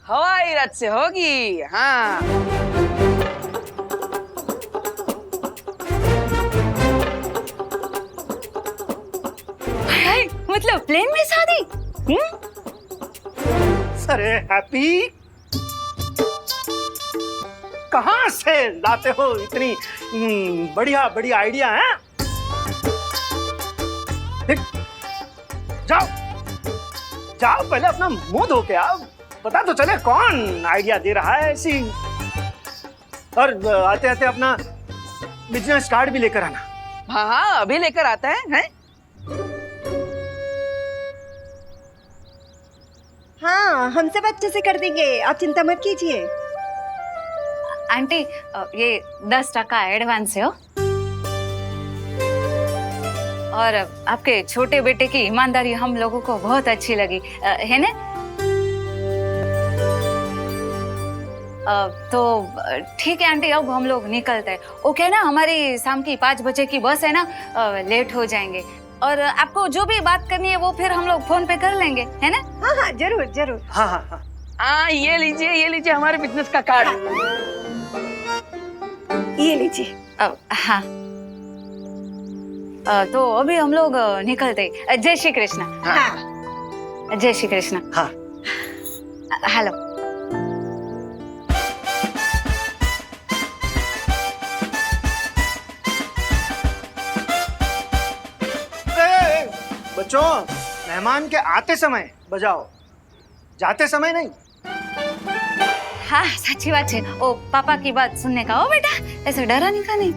Speaker 5: हवाई रथ से होगी। हाँ,
Speaker 14: मतलब प्लेन में शादी?
Speaker 16: अरे हैप्पी, कहाँ से लाते हो इतनी बढ़िया बढ़िया आइडिया है? जाओ जाओ, पहले अपना मुंह धो के आओ, पता तो चले कौन आइडिया दे रहा है ऐसी। और आते आते अपना बिजनेस कार्ड भी लेकर आना।
Speaker 5: हाँ, अभी लेकर आते हैं।
Speaker 6: हाँ, हम सब अच्छे से कर देंगे, आप चिंता मत कीजिए।
Speaker 14: आंटी, ये 10% एडवांस है। और आपके छोटे बेटे की ईमानदारी हम लोगों को बहुत अच्छी लगी, है ना? तो ठीक है आंटी, अब हम लोग निकलते हैं। ओके ना, हमारी शाम की 5 बजे की बस है ना, लेट हो जाएंगे। और आपको जो भी बात करनी है वो फिर हम लोग फोन पे कर लेंगे, है ना?
Speaker 6: हाँ हाँ, जरूर जरूर।
Speaker 16: हाँ हाँ हाँ।
Speaker 5: हाँ, ये लीजिए हमारे बिजनेस का कार्ड।
Speaker 6: ये लीजिए।
Speaker 14: हाँ, तो अभी हम लोग निकलते। जय श्री कृष्ण।
Speaker 6: हाँ।
Speaker 14: जय श्री कृष्ण।
Speaker 16: हाँ।
Speaker 14: हेलो।
Speaker 16: बच्चों, मेहमान के आते समय बजाओ, जाते समय नहीं।
Speaker 14: हाँ, सच्ची बात है। ओ पापा की बात सुनने का। ओ बेटा, ऐसे डरा नहीं का नहीं।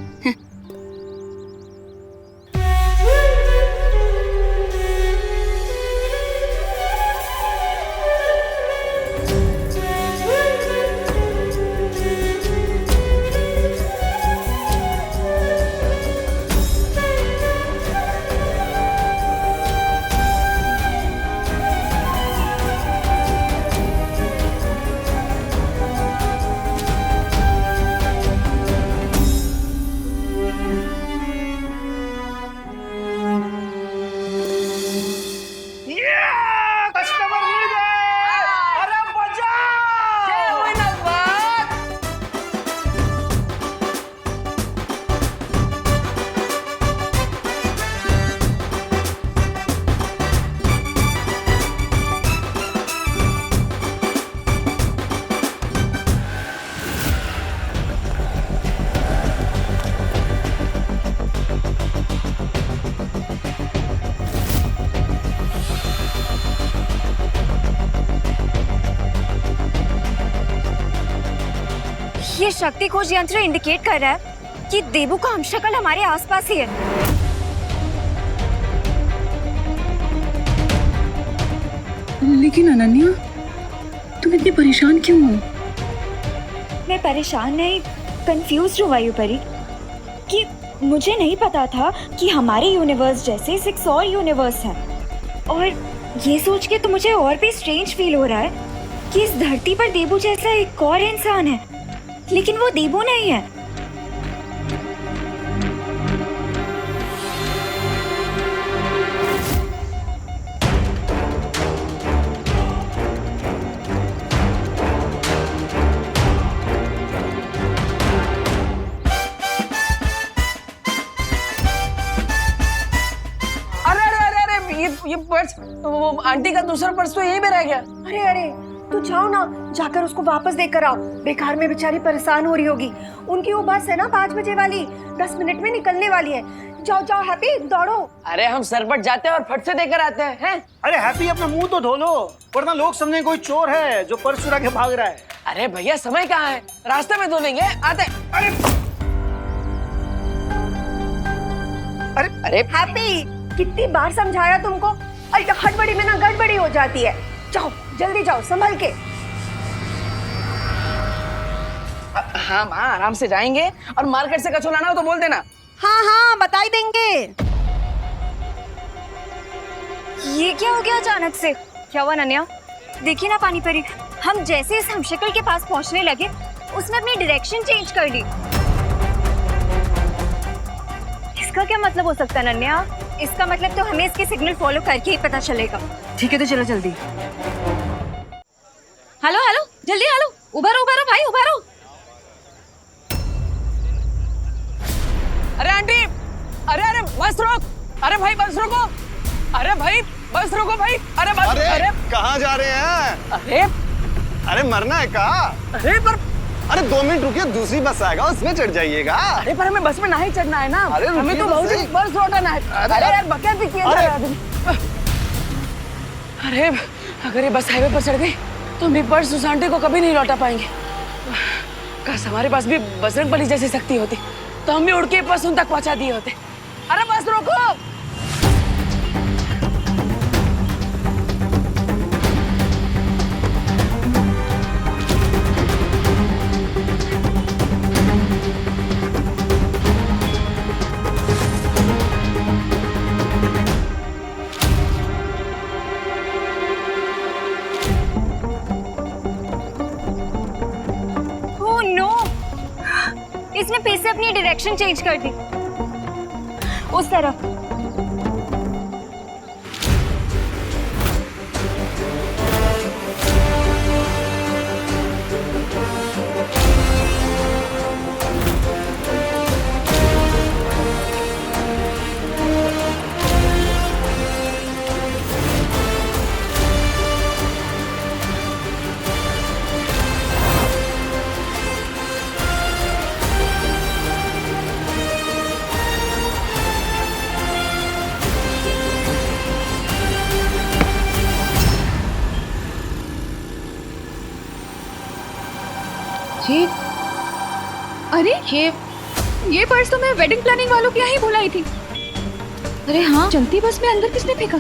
Speaker 8: ये शक्ति खोज यंत्र इंडिकेट कर रहा है कि देबू का हमशक्ल हमारे आसपास ही है।
Speaker 9: लेकिन अनन्या, तुम इतनी परेशान क्यों हो?
Speaker 8: मैं परेशान नहीं, कंफ्यूज हूँ वायुपरी। कि मुझे नहीं पता था कि हमारे यूनिवर्स जैसे 6 और यूनिवर्स हैं। और ये सोच के तो मुझे और भी स्ट्रेंज फील हो रहा है कि इस धरती पर देबू जैसा एक और इंसान है, लेकिन वो देबू नहीं है।
Speaker 5: ये पर्स, वो आंटी का दूसरा पर्स तो यहीं पे रह गया।
Speaker 6: अरे अरे तू जाओ ना, जाकर उसको वापस देकर आओ। बेकार में बेचारी परेशान हो रही होगी। उनकी वो बस है ना 5 बजे वाली, 10 मिनट में निकलने वाली है। जाओ जाओ हैप्पी, दौड़ो।
Speaker 5: अरे हम सरपट जाते हैं और फट से देकर आते हैं।
Speaker 16: अरे हैप्पी अपना मुंह तो धो लो, वरना लोग समझे कोई चोर है जो पर्स चुरा के भाग रहा है।
Speaker 5: अरे भैया समय कहाँ है, रास्ते में धो लेंगे, आते।
Speaker 6: अरे हैप्पी, कितनी बार समझाया तुमको? अरे हड़बड़ी में ना गड़बड़ी हो जाती है। जाओ जल्दी जाओ, संभल के।
Speaker 5: हाँ माँ, आराम से जाएंगे, और मार्केट से कचौड़ा लाना हो तो बोल देना।
Speaker 6: हाँ हाँ बता देंगे।
Speaker 8: ये क्या हो गया अचानक से? क्या हुआ नन्या? देखिए ना पानी परी, हम जैसे इस हमशक्ल के पास पहुंचने लगे उसने अपनी डायरेक्शन चेंज कर ली। इसका क्या मतलब हो सकता है नन्या? इसका मतलब तो हमें इसके सिग्नल फॉलो करके ही पता चलेगा।
Speaker 5: ठीक है तो चलो जल्दी।
Speaker 14: हेलो हेलो, जल्दी हेलो, उभरो उभरो भाई, उभरो।
Speaker 5: अरे आंटी, अरे अरे बस रोक, अरे भाई बस रोको, अरे भाई बस रोको भाई, अरे बस।
Speaker 17: अरे कहाँ जा रहे हैं? अरे मरना है कहाँ? अरे 2 मिनट रुकिए, दूसरी बस आएगा उसमें चढ़ जाइएगा।
Speaker 5: अरे पर हमें बस में नहीं चढ़ना है ना,
Speaker 17: अरे
Speaker 5: हमें तो बहुत बस लौटाना है। अरे यार बकैत भी किया जा रहा है। अरे अगर ये बस हाईवे पर चढ़ गई तो हम पर्स उस आंटी को कभी नहीं लौटा पाएंगे। काश हमारे पास भी बजरंगबली जैसी शक्ति होती तो हम भी उड़ के पर्स उन तक पहुंचा दिए होते। अरे बस रोको।
Speaker 8: इसने फिर से अपनी डायरेक्शन चेंज कर दी उस तरफ।
Speaker 9: ये अरे ये पर्स तो मैं वेडिंग प्लानिंग वालों के यहाँ ही भुलाई थी। अरे हाँ, चलती बस में अंदर किसने फेंका?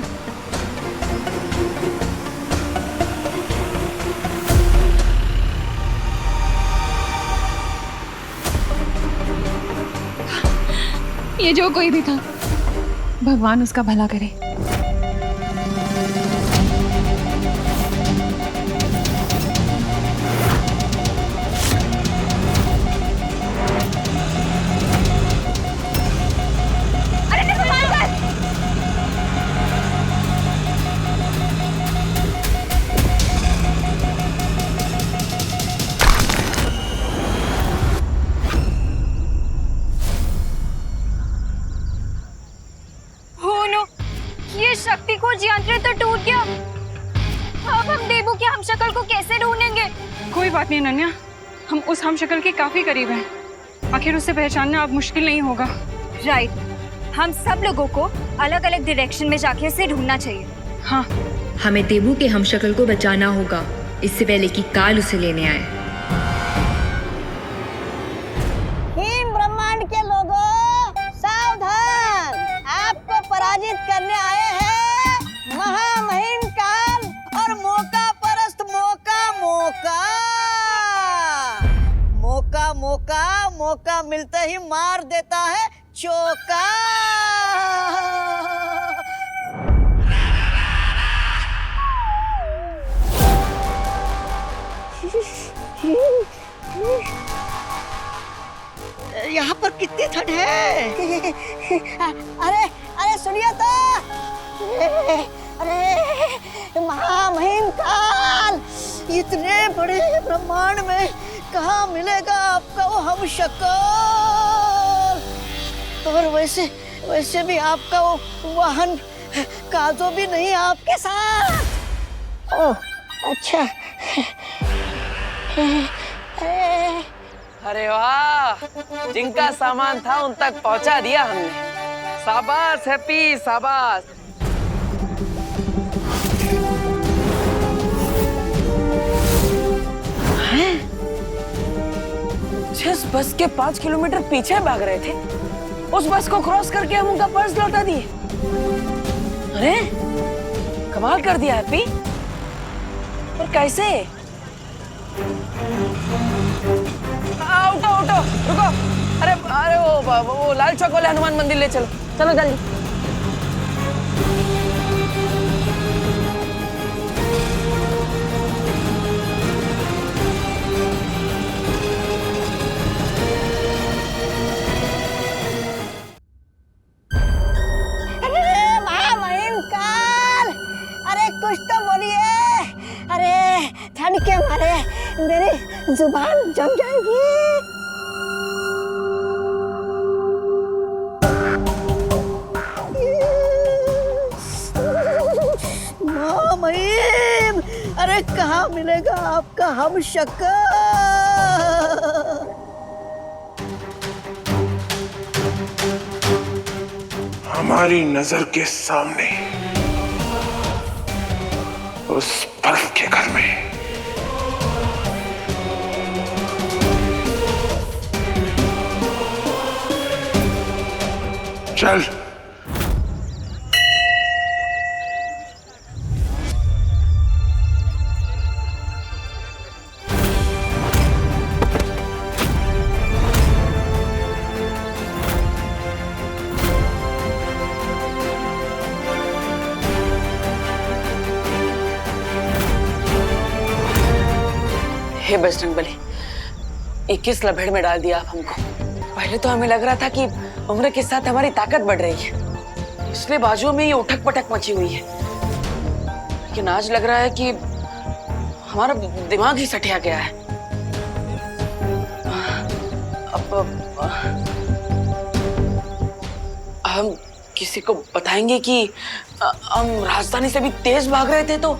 Speaker 9: ये जो कोई भी था, भगवान उसका भला करे।
Speaker 8: शक्ति को यंत्र तो टूट गया। अब हम देबू की हमशक्ल को कैसे ढूंढेंगे?
Speaker 9: कोई बात नहीं नन्या, हम उस हमशक्ल के काफी करीब हैं। आखिर उसे पहचानना अब मुश्किल नहीं होगा।
Speaker 8: राइट, हम सब लोगों को अलग अलग डायरेक्शन में जाके उसे ढूंढना चाहिए।
Speaker 9: हाँ,
Speaker 18: हमें देबू के हमशक्ल को बचाना होगा इससे पहले कि काल उसे लेने आए।
Speaker 10: ब्रह्मांड के लोगों सावधान, आपको पराजित करने आए हैं महामहिम काल और मौका परस्त मौका मौका मिलते ही मार देता है चौका। यहाँ पर कितनी ठंड है। अरे अरे सुनिए तो, अरे महामहिम काल, इतने बड़े ब्रह्मांड में कहाँ मिलेगा आपका वो हमशक्ल। और वैसे भी आपका वो वाहन काजो भी नहीं आपके साथ। ओह अच्छा।
Speaker 5: अरे वाह, जिनका सामान था उन तक पहुंचा दिया हमने। शाबाश हैप्पी, शाबाश। जिस बस के 5 किलोमीटर पीछे भाग रहे थे, उस बस को क्रॉस करके हम उनका पर्स लौटा दिए। अरे कमाल कर दिया हैप्पी। और कैसे? उठो उठो, रुको। अरे अरे वो लाल चौक वाले हनुमान मंदिर ले चलो, चलो जल्दी।
Speaker 10: अरे महामहिम काल, अरे कुछ तो बोलिए। अरे ठंड के मारे मेरी जुबान जम जाएगी। महामहिम, अरे कहाँ मिलेगा आपका हमशक्ल।
Speaker 7: हमारी नजर के सामने उस बर्फ के घर में चल।
Speaker 5: हे बजरंगबली, 21 लभेड़ में डाल दिया आप हमको। पहले तो हमें लग रहा था कि उम्र के साथ हमारी ताकत बढ़ रही है, इसलिए बाजुओं में ये उठक पटक मची हुई है। लेकिन आज लग रहा है कि हमारा दिमाग ही सठिया गया है। अब हम किसी को बताएंगे कि हम राजधानी से भी तेज भाग रहे थे तो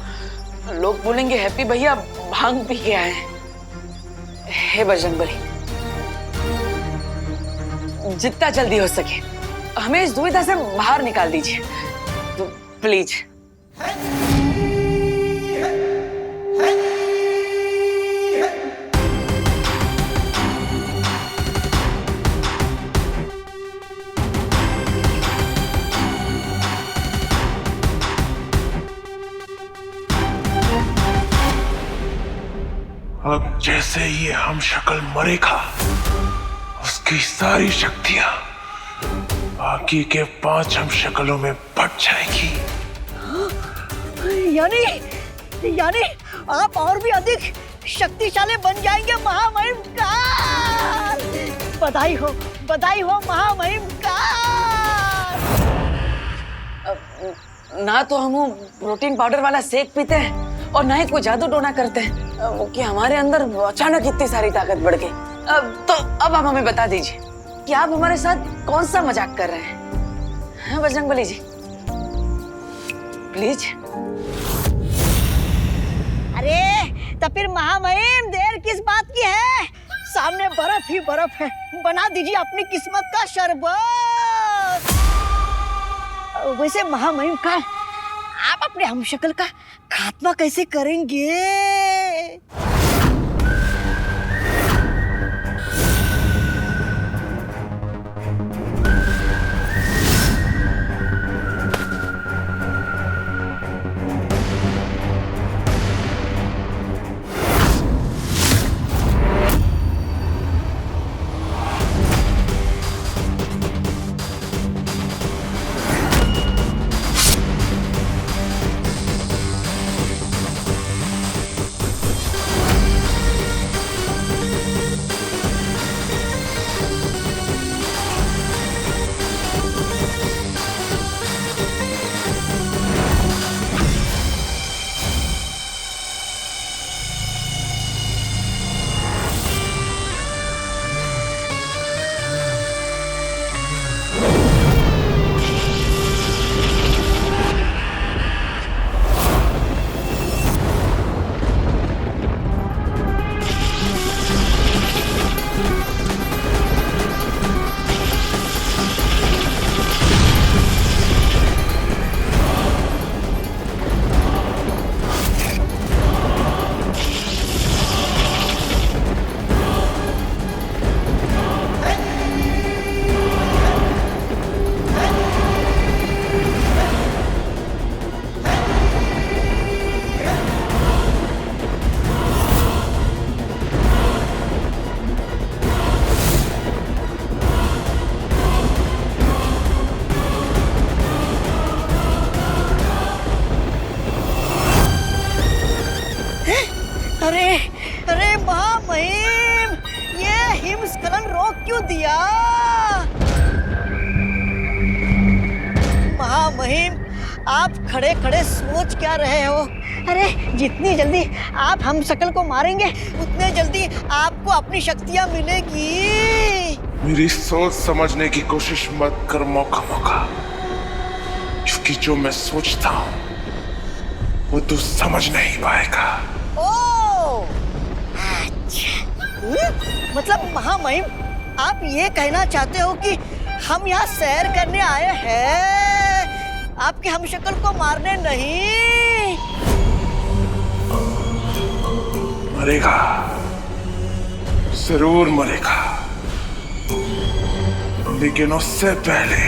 Speaker 5: लोग बोलेंगे हैप्पी भैया भांग पी के आए हैं। हे बजरंगबली, जितना जल्दी हो सके हमें इस दुविधा से बाहर निकाल दीजिए, तो प्लीज।
Speaker 7: अब जैसे ये हमशक्ल मरेगा, उसकी सारी शक्तियां बाकी के 5 हमशक्लों में बट जाएगी।
Speaker 10: यानी आप और भी अधिक शक्तिशाली बन जाएंगे महामहिम काल। बधाई हो महामहिम काल।
Speaker 5: ना तो हम प्रोटीन पाउडर वाला शेक पीते हैं और ना ही कोई जादू टोना करते हैं कि हमारे अंदर अचानक इतनी सारी ताकत बढ़ गई। अब आप हमें बता दीजिए कि आप हमारे साथ कौन सा मजाक कर रहे हैं? हाँ बजरंगबली जी, प्लीज।
Speaker 10: अरे तो फिर महामहिम देर किस बात की है? सामने बर्फ ही बर्फ है, बना दीजिए अपनी किस्मत का शरबत। वैसे महामहिम का आप अपने हमशक्ल का खात्मा कैसे करेंगे? अरे अरे महामहिम, ये हिमस्खलन रोक क्यों दिया? महामहिम, आप खड़े खड़े सोच क्या रहे हो? अरे जितनी जल्दी आप हम शकल को मारेंगे उतने जल्दी आपको अपनी शक्तियां मिलेगी।
Speaker 7: मेरी सोच समझने की कोशिश मत कर मौका, क्योंकि जो मैं सोचता हूँ वो तू समझ नहीं पाएगा।
Speaker 10: ओ, अच्छा। मतलब महामहिम, आप ये कहना चाहते हो कि हम यहाँ सैर करने आए हैं, आपके हम शक्ल को मारने नहीं?
Speaker 7: मरेगा, जरूर मरेगा, लेकिन उससे पहले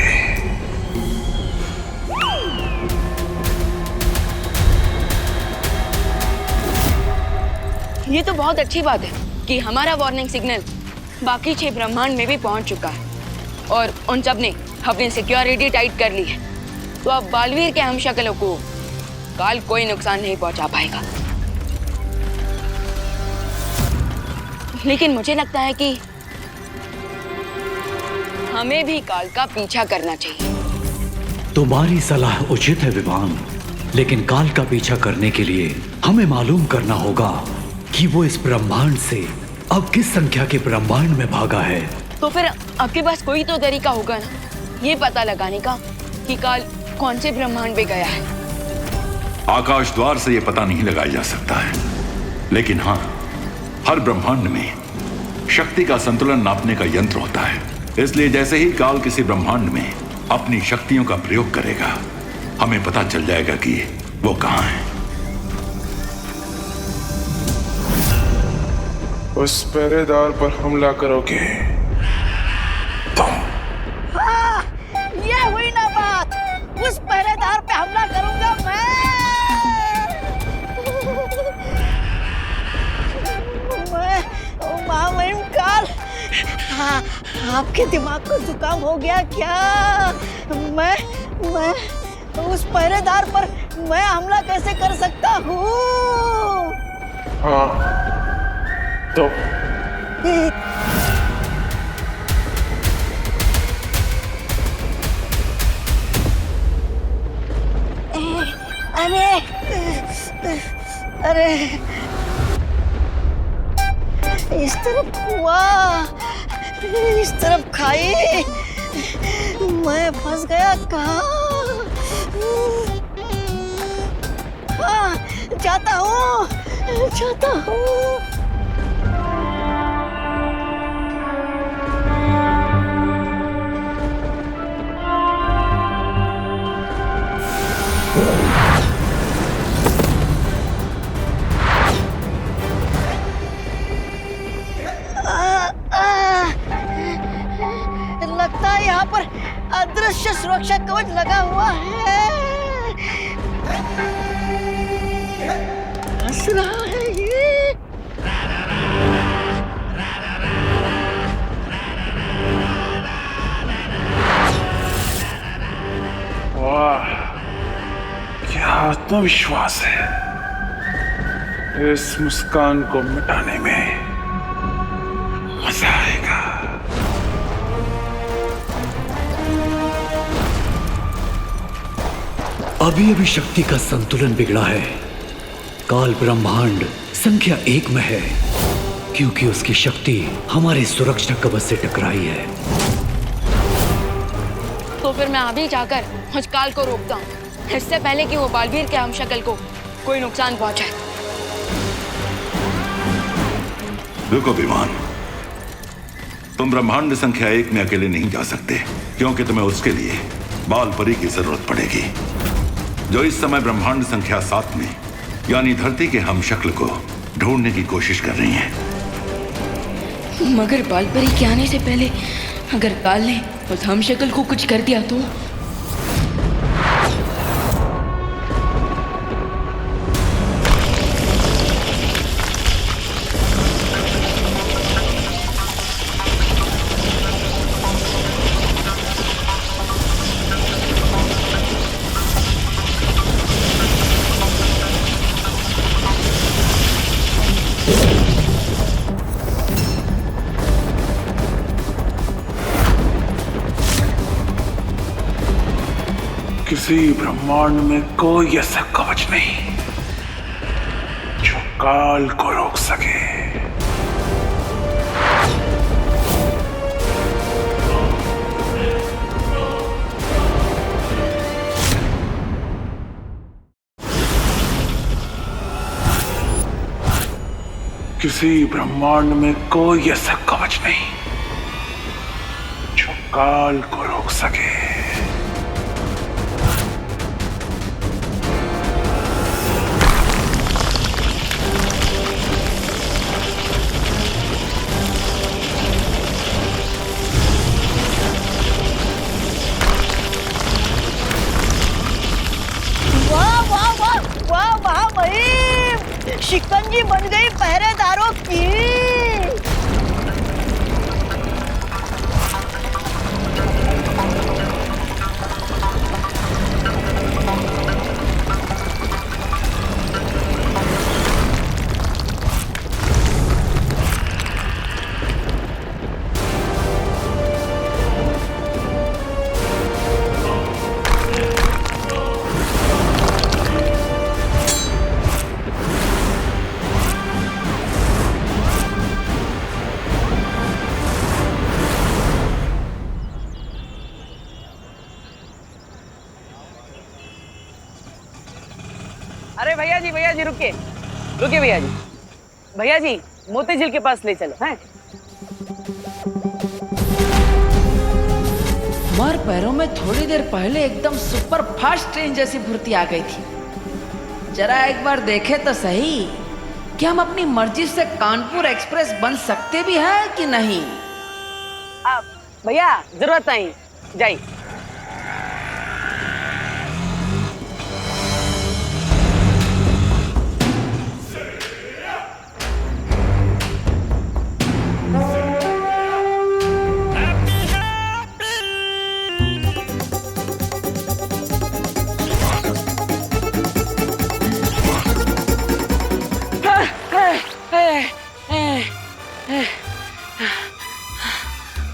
Speaker 1: ये तो बहुत अच्छी बात है कि हमारा वार्निंग सिग्नल बाकी 6 ब्रह्मांड में भी पहुंच चुका है और उन सब ने अपनी सिक्योरिटी टाइट कर ली है। तो अब बालवीर के हमशक्लों को काल कोई नुकसान नहीं पहुंचा पाएगा। लेकिन मुझे लगता है कि हमें भी काल का पीछा करना चाहिए।
Speaker 2: तुम्हारी सलाह उचित है विवान, लेकिन काल का पीछा करने के लिए हमें मालूम करना होगा कि वो इस ब्रह्मांड से अब किस संख्या के ब्रह्मांड में भागा है।
Speaker 1: तो फिर आपके पास कोई तो तरीका होगा ना ये पता लगाने का कि काल कौन से ब्रह्मांड में गया है।
Speaker 11: आकाश द्वार से यह पता नहीं लगाया जा सकता है, लेकिन हाँ, हर ब्रह्मांड में शक्ति का संतुलन नापने का यंत्र होता है। इसलिए जैसे ही काल किसी ब्रह्मांड में अपनी शक्तियों का प्रयोग करेगा, हमें पता चल जाएगा कि वो कहाँ है।
Speaker 7: उस पहरेदार पर हमला करोगे तुम?
Speaker 10: हाँ, ये हुई ना बात। उस पहरेदार पे हमला करूंगा मैं महामहिम काल। हाँ, आपके दिमाग को जुकाम हो गया क्या? मैं उस पहरेदार पर मैं हमला कैसे कर सकता हूँ?
Speaker 7: हाँ, तो
Speaker 10: अरे इस तरफ हुआ, इस तरफ खाई, मैं फंस गया कहाँ? हाँ, जाता हूँ। लगता है यहाँ पर अदृश्य सुरक्षा कवच लगा हुआ है। हंस रहा है ये।
Speaker 7: वाह, क्या आत्मविश्वास है। इस मुस्कान को मिटाने में मजा आएगा।
Speaker 2: अभी अभी शक्ति का संतुलन बिगड़ा है। काल ब्रह्मांड संख्या 1 में है, क्योंकि उसकी शक्ति हमारे सुरक्षा कवच से टकराई है।
Speaker 1: तो फिर मैं अभी जाकर उस काल को रोकता हूँ, इससे पहले कि वो बालवीर के हमशक्ल को कोई नुकसान पहुंचाए।
Speaker 11: रुको विमान, तुम ब्रह्मांड संख्या 1 में अकेले नहीं जा सकते, क्योंकि तुम्हें उसके लिए बाल परी की जरूरत पड़ेगी, जो इस समय ब्रह्मांड संख्या 7 में यानी धरती के हमशक्ल को ढूंढने की कोशिश कर रही हैं।
Speaker 1: मगर बालपरी के आने से पहले अगर काल ने उस हमशक्ल को कुछ कर दिया तो?
Speaker 7: किसी ब्रह्मांड में कोई ऐसा कवच नहीं जो काल को रोक सके। किसी ब्रह्मांड में कोई ऐसा कवच नहीं जो काल को रोक सके।
Speaker 10: वाह वाह वाह वाह वाह भाई, शिकंजी बन गई पहरेदारों की।
Speaker 5: अरे भैया जी रुकिए रुकिए भैया जी मोती झील के पास ले चलो हैं।
Speaker 19: हमारे पैरों में थोड़ी देर पहले एकदम सुपर फास्ट ट्रेन जैसी फुर्ती आ गई थी। जरा एक बार देखे तो सही कि हम अपनी मर्जी से कानपुर एक्सप्रेस बन सकते भी हैं कि नहीं।
Speaker 5: भैया जरूरत नहीं, जाइए।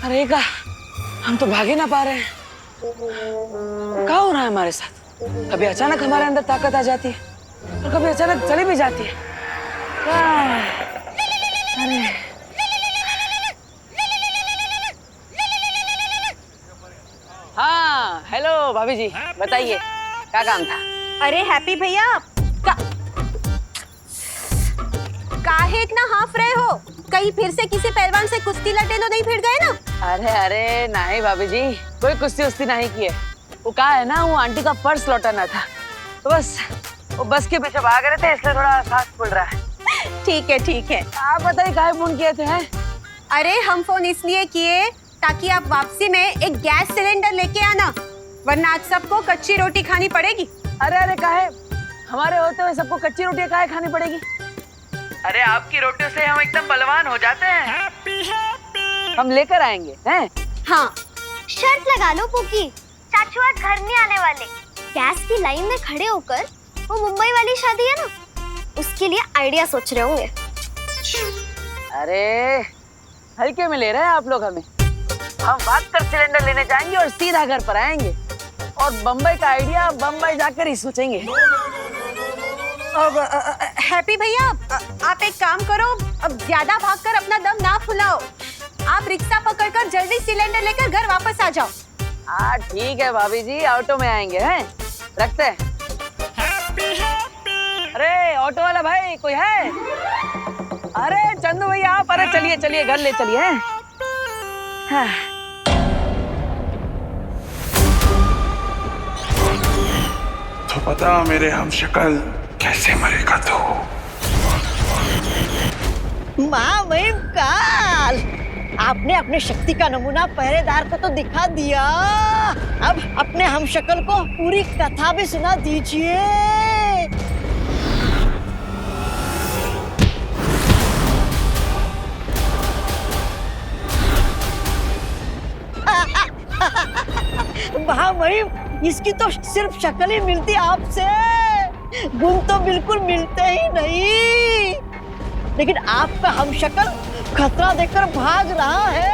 Speaker 5: अरे का हम तो भाग ही ना पा रहे हैं। क्या हो रहा है हमारे साथ? कभी अचानक हमारे अंदर ताकत आ जाती है और कभी अचानक चली भी जाती है। अरे हाँ, हेलो भाभी जी, बताइए क्या काम था?
Speaker 6: अरे हैप्पी भैया, काहे इतना हाफ रहे हो? कहीं फिर से किसी पहलवान से कुश्ती लड़े तो नहीं भिड़ गए ना?
Speaker 5: अरे नहीं भाभी जी, कोई कुश्ती उस्ती नहीं की है। वो कहा है ना, वो आंटी का पर्स लौटाना था, तो बस वो बस के पीछे भाग रहे थे, इसलिए थोड़ा सांस फूल रहा है।
Speaker 6: ठीक है।
Speaker 5: आप बताइए काहे फोन किए थे? हैं?
Speaker 6: अरे हम फोन इसलिए किए ताकि आप वापसी में एक गैस सिलेंडर लेके आना, वरना आज सबको कच्ची रोटी खानी पड़ेगी।
Speaker 5: अरे काहे? हमारे होते हुए सबको कच्ची रोटियां काहे खानी पड़ेगी? अरे आपकी रोटियों से हम एकदम बलवान हो जाते हैं। हम लेकर आएंगे हैं?
Speaker 12: हाँ, शर्त लगा लो पुकी, चाचू आज घर नहीं आने वाले। गैस की लाइन में खड़े होकर वो मुंबई वाली शादी है ना, उसके लिए आइडिया सोच रहे होंगे।
Speaker 5: अरे हल्के में ले रहे हैं आप लोग हमें। हम भाग कर सिलेंडर लेने जाएंगे और सीधा घर पर आएंगे और बम्बई का आइडिया बम्बई जाकर ही सोचेंगे।
Speaker 6: अब हैप्पी भैया, आप एक काम करो, अब ज्यादा भागकर अपना दम ना फुलाओ। आप रिक्शा पकड़कर जल्दी सिलेंडर लेकर घर वापस आ जाओ।
Speaker 5: हाँ ठीक है भाभी जी, ऑटो में आएंगे हैं, रखते हैं। अरे ऑटो वाला भाई कोई है? अरे चंदू भैया आप, अरे चलिए घर ले चलिए। हाँ।
Speaker 7: तो पता मेरे हमशक्ल कैसे मरेगा तू?
Speaker 10: माँ भाई काल, आपने अपने शक्ति का नमूना पहरेदार को तो दिखा दिया, अब अपने हमशक्ल को पूरी कथा भी सुना दीजिए। भाई इसकी तो सिर्फ शक्ल ही मिलती आपसे, गुण तो बिल्कुल मिलते ही नहीं। लेकिन आपका हमशक्ल खतरा देखकर भाग रहा है।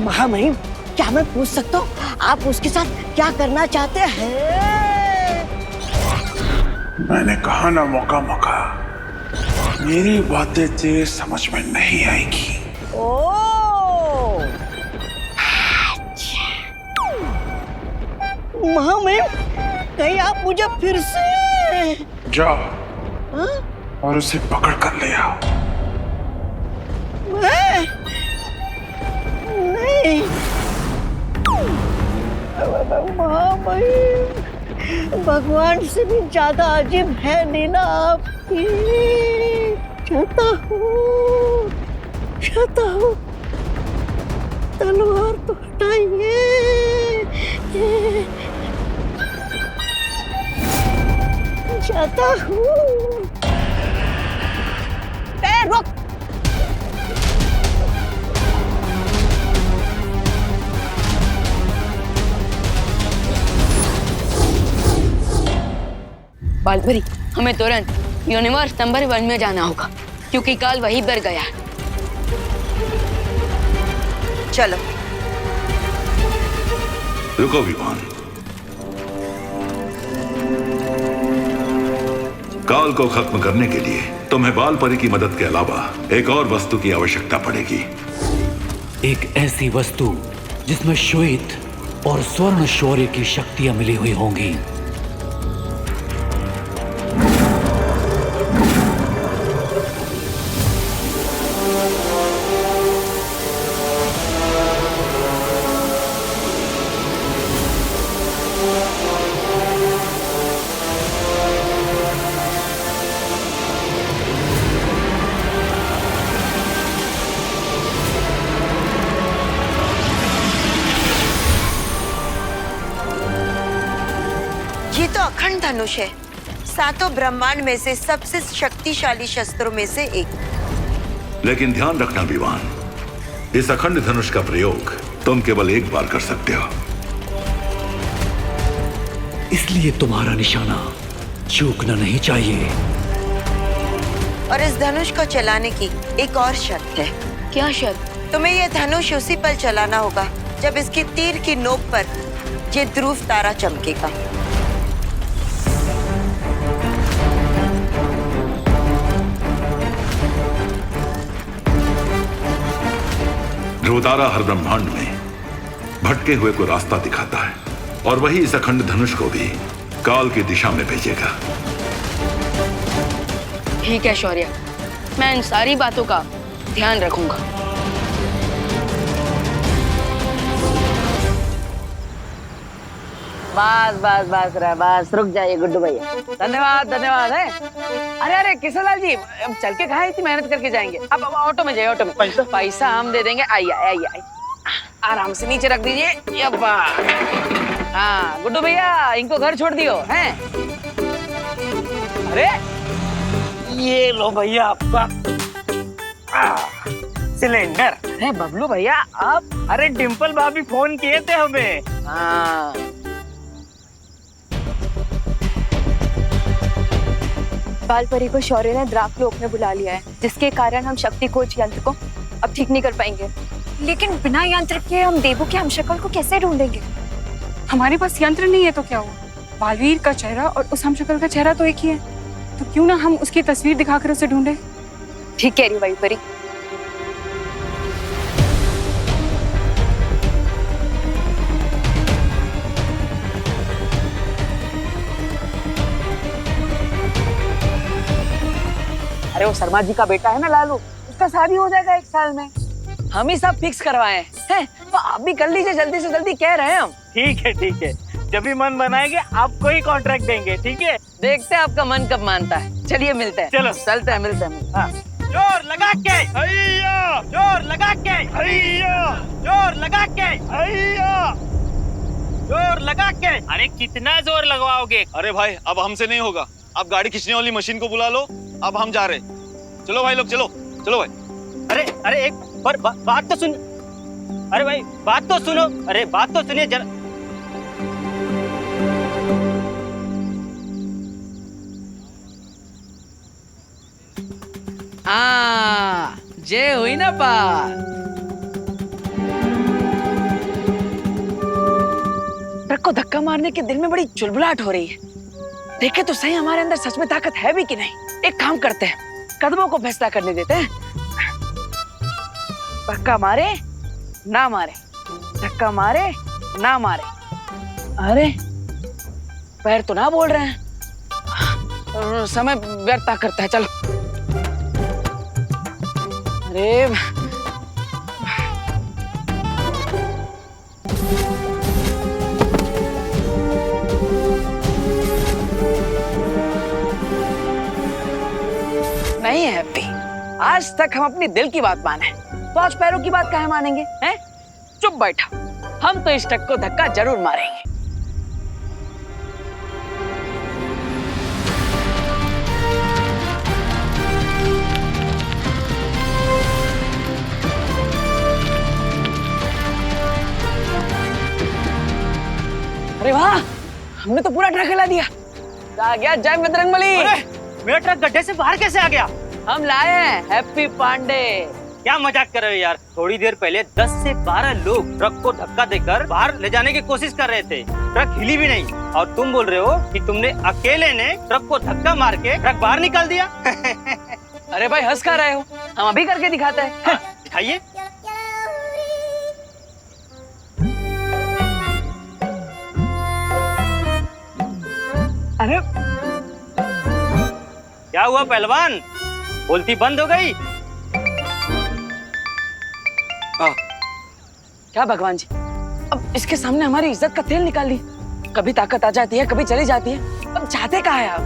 Speaker 10: महामहिम, क्या मैं पूछ सकता हूँ आप उसके साथ क्या करना चाहते हैं?
Speaker 7: मैंने कहा ना मौका मौका, मेरी बातें तेरे समझ में नहीं आएगी।
Speaker 10: ओ, महामहिम, कहीं आप मुझे फिर से
Speaker 7: जाओ
Speaker 10: हाँ?
Speaker 7: और उसे पकड़ कर ले आओ।
Speaker 10: नहीं, महामहिम, भगवान से भी ज्यादा अजीब है नीना आपकी। चाहता हूँ तलवार तो हटाइए। चाहता हूँ। रुक।
Speaker 1: बालपरी, हमें तुरंत यूनिवर्स नंबर 1 में जाना होगा क्योंकि काल वहीं पर गया है।
Speaker 3: चलो।
Speaker 11: रुको विमान, काल को खत्म करने के लिए तुम्हें बालपरी की मदद के अलावा एक और वस्तु की आवश्यकता पड़ेगी।
Speaker 2: एक ऐसी वस्तु जिसमें श्वेत और स्वर्ण शौर्य की शक्तियां मिली हुई होंगी।
Speaker 3: ये तो अखंड धनुष है, सातों ब्रह्मांड में से सबसे शक्तिशाली शस्त्रों में से एक।
Speaker 11: लेकिन ध्यान रखना विमान, इस अखंड धनुष का प्रयोग तुम केवल एक बार कर सकते हो।
Speaker 2: इसलिए तुम्हारा निशाना चूकना नहीं चाहिए।
Speaker 3: और इस धनुष को चलाने की एक और शर्त है।
Speaker 1: क्या शर्त?
Speaker 3: तुम्हें यह धनुष उसी पल चलाना होगा जब इसके तीर की नोक पर ये ध्रुव तारा चमकेगा।
Speaker 11: ध्रुव तारा हर ब्रह्मांड में भटके हुए को रास्ता दिखाता है और वही इस अखंड धनुष को भी काल की दिशा में भेजेगा।
Speaker 1: ठीक है शौर्य, मैं इन सारी बातों का ध्यान रखूंगा।
Speaker 5: बस रुक जाइए गुड्डू भैया। धन्यवाद धन्यवाद है। अरे किशनलाल जी, चल के कहाँ इतनी मेहनत करके जाएंगे? अब ऑटो में जाइए, ऑटो में। पैसा हम दे देंगे। आइए आराम से नीचे रख दीजिए। हाँ गुड्डू भैया, इनको घर छोड़ दियो हैं? अरे ये लो भैया आपका सिलेंडर। अरे बबलू भैया आप?
Speaker 16: अरे डिम्पल भाभी फोन किए थे हमें।
Speaker 5: हाँ
Speaker 20: बालपरी को शौर्य ने द्राकलोक में बुला लिया है, जिसके कारण हम शक्ति कोच यंत्र को अब ठीक नहीं कर पाएंगे।
Speaker 8: लेकिन बिना यंत्र के हम देवू के हमशक्ल को कैसे ढूंढेंगे?
Speaker 21: हमारे पास यंत्र नहीं है तो क्या हुआ? बालवीर का चेहरा और उस हमशक्ल का चेहरा तो एक ही है, तो क्यों ना हम उसकी तस्वीर दिखाकर उसे ढूंढे?
Speaker 20: ठीक कह रही वायुपरी।
Speaker 5: अरे वो शर्मा जी का बेटा है ना लालू, उसका शादी हो जाएगा 1 साल में। हम ही सब फिक्स करवाए हैं, तो आप भी कर लीजिए, जल्दी से जल्दी कह रहे हैं हम।
Speaker 16: ठीक है, जब भी मन बनाएंगे आपको ही कॉन्ट्रैक्ट देंगे। ठीक है,
Speaker 5: देखते हैं आपका मन कब मानता है। चलिए मिलते हैं।
Speaker 16: चलो
Speaker 5: चलते हैं, मिलते हैं। हाँ।
Speaker 16: जोर लगा के हैया, जोर लगा के हैया, जोर लगा के हैया, जोर लगा के।
Speaker 22: अरे कितना जोर लगवाओगे?
Speaker 17: अरे भाई अब हमसे नहीं होगा, आप गाड़ी खींचने वाली मशीन को बुला लो। अब हम जा रहे। चलो भाई लोग, चलो भाई।
Speaker 16: अरे एक बात तो सुन। अरे भाई बात तो सुनो। अरे बात तो सुनिए जरा।
Speaker 19: हाँ, जे हुई ना बात।
Speaker 5: को धक्का मारने के दिल में बड़ी चुलबुलाहट हो रही है। देखे तो सही हमारे अंदर सच में ताकत है भी कि नहीं। एक काम करते हैं, कदमों को फैसला करने देते हैं। धक्का मारे ना मारे, धक्का मारे ना मारे। अरे पैर तो ना बोल रहे हैं, समय व्यर्थ करता है। चलो। अरे नहीं है हैप्पी, आज तक हम अपनी दिल की बात माने, तो आज पैरों की बात काहे मानेंगे? हैं? चुप बैठा, हम तो इस ट्रक को धक्का जरूर मारेंगे। अरे वाह, हमने तो पूरा ट्रक हिला दिया। आ गया जय बजरंगबली।
Speaker 22: मेरा ट्रक गड्ढे से बाहर कैसे आ गया?
Speaker 5: हम लाए हैं हैप्पी पांडे।
Speaker 22: क्या मजाक कर रहे हो यार? थोड़ी देर पहले 10 से 12 लोग ट्रक को धक्का देकर बाहर ले जाने की कोशिश कर रहे थे। ट्रक हिली भी नहीं, और तुम बोल रहे हो कि तुमने अकेले ने ट्रक को धक्का मार के ट्रक बाहर निकाल दिया।
Speaker 5: अरे भाई हंस कर रहे हो, हम अभी करके दिखाते हैं।
Speaker 22: दिखाइए।
Speaker 5: अरे
Speaker 22: क्या हुआ पहलवान, बोलती बंद हो गई?
Speaker 5: क्या भगवान जी, अब इसके सामने हमारी इज्जत का तेल निकाल ली। कभी ताकत आ जाती है, कभी चली जाती है। अब चाहते कहाँ है आप?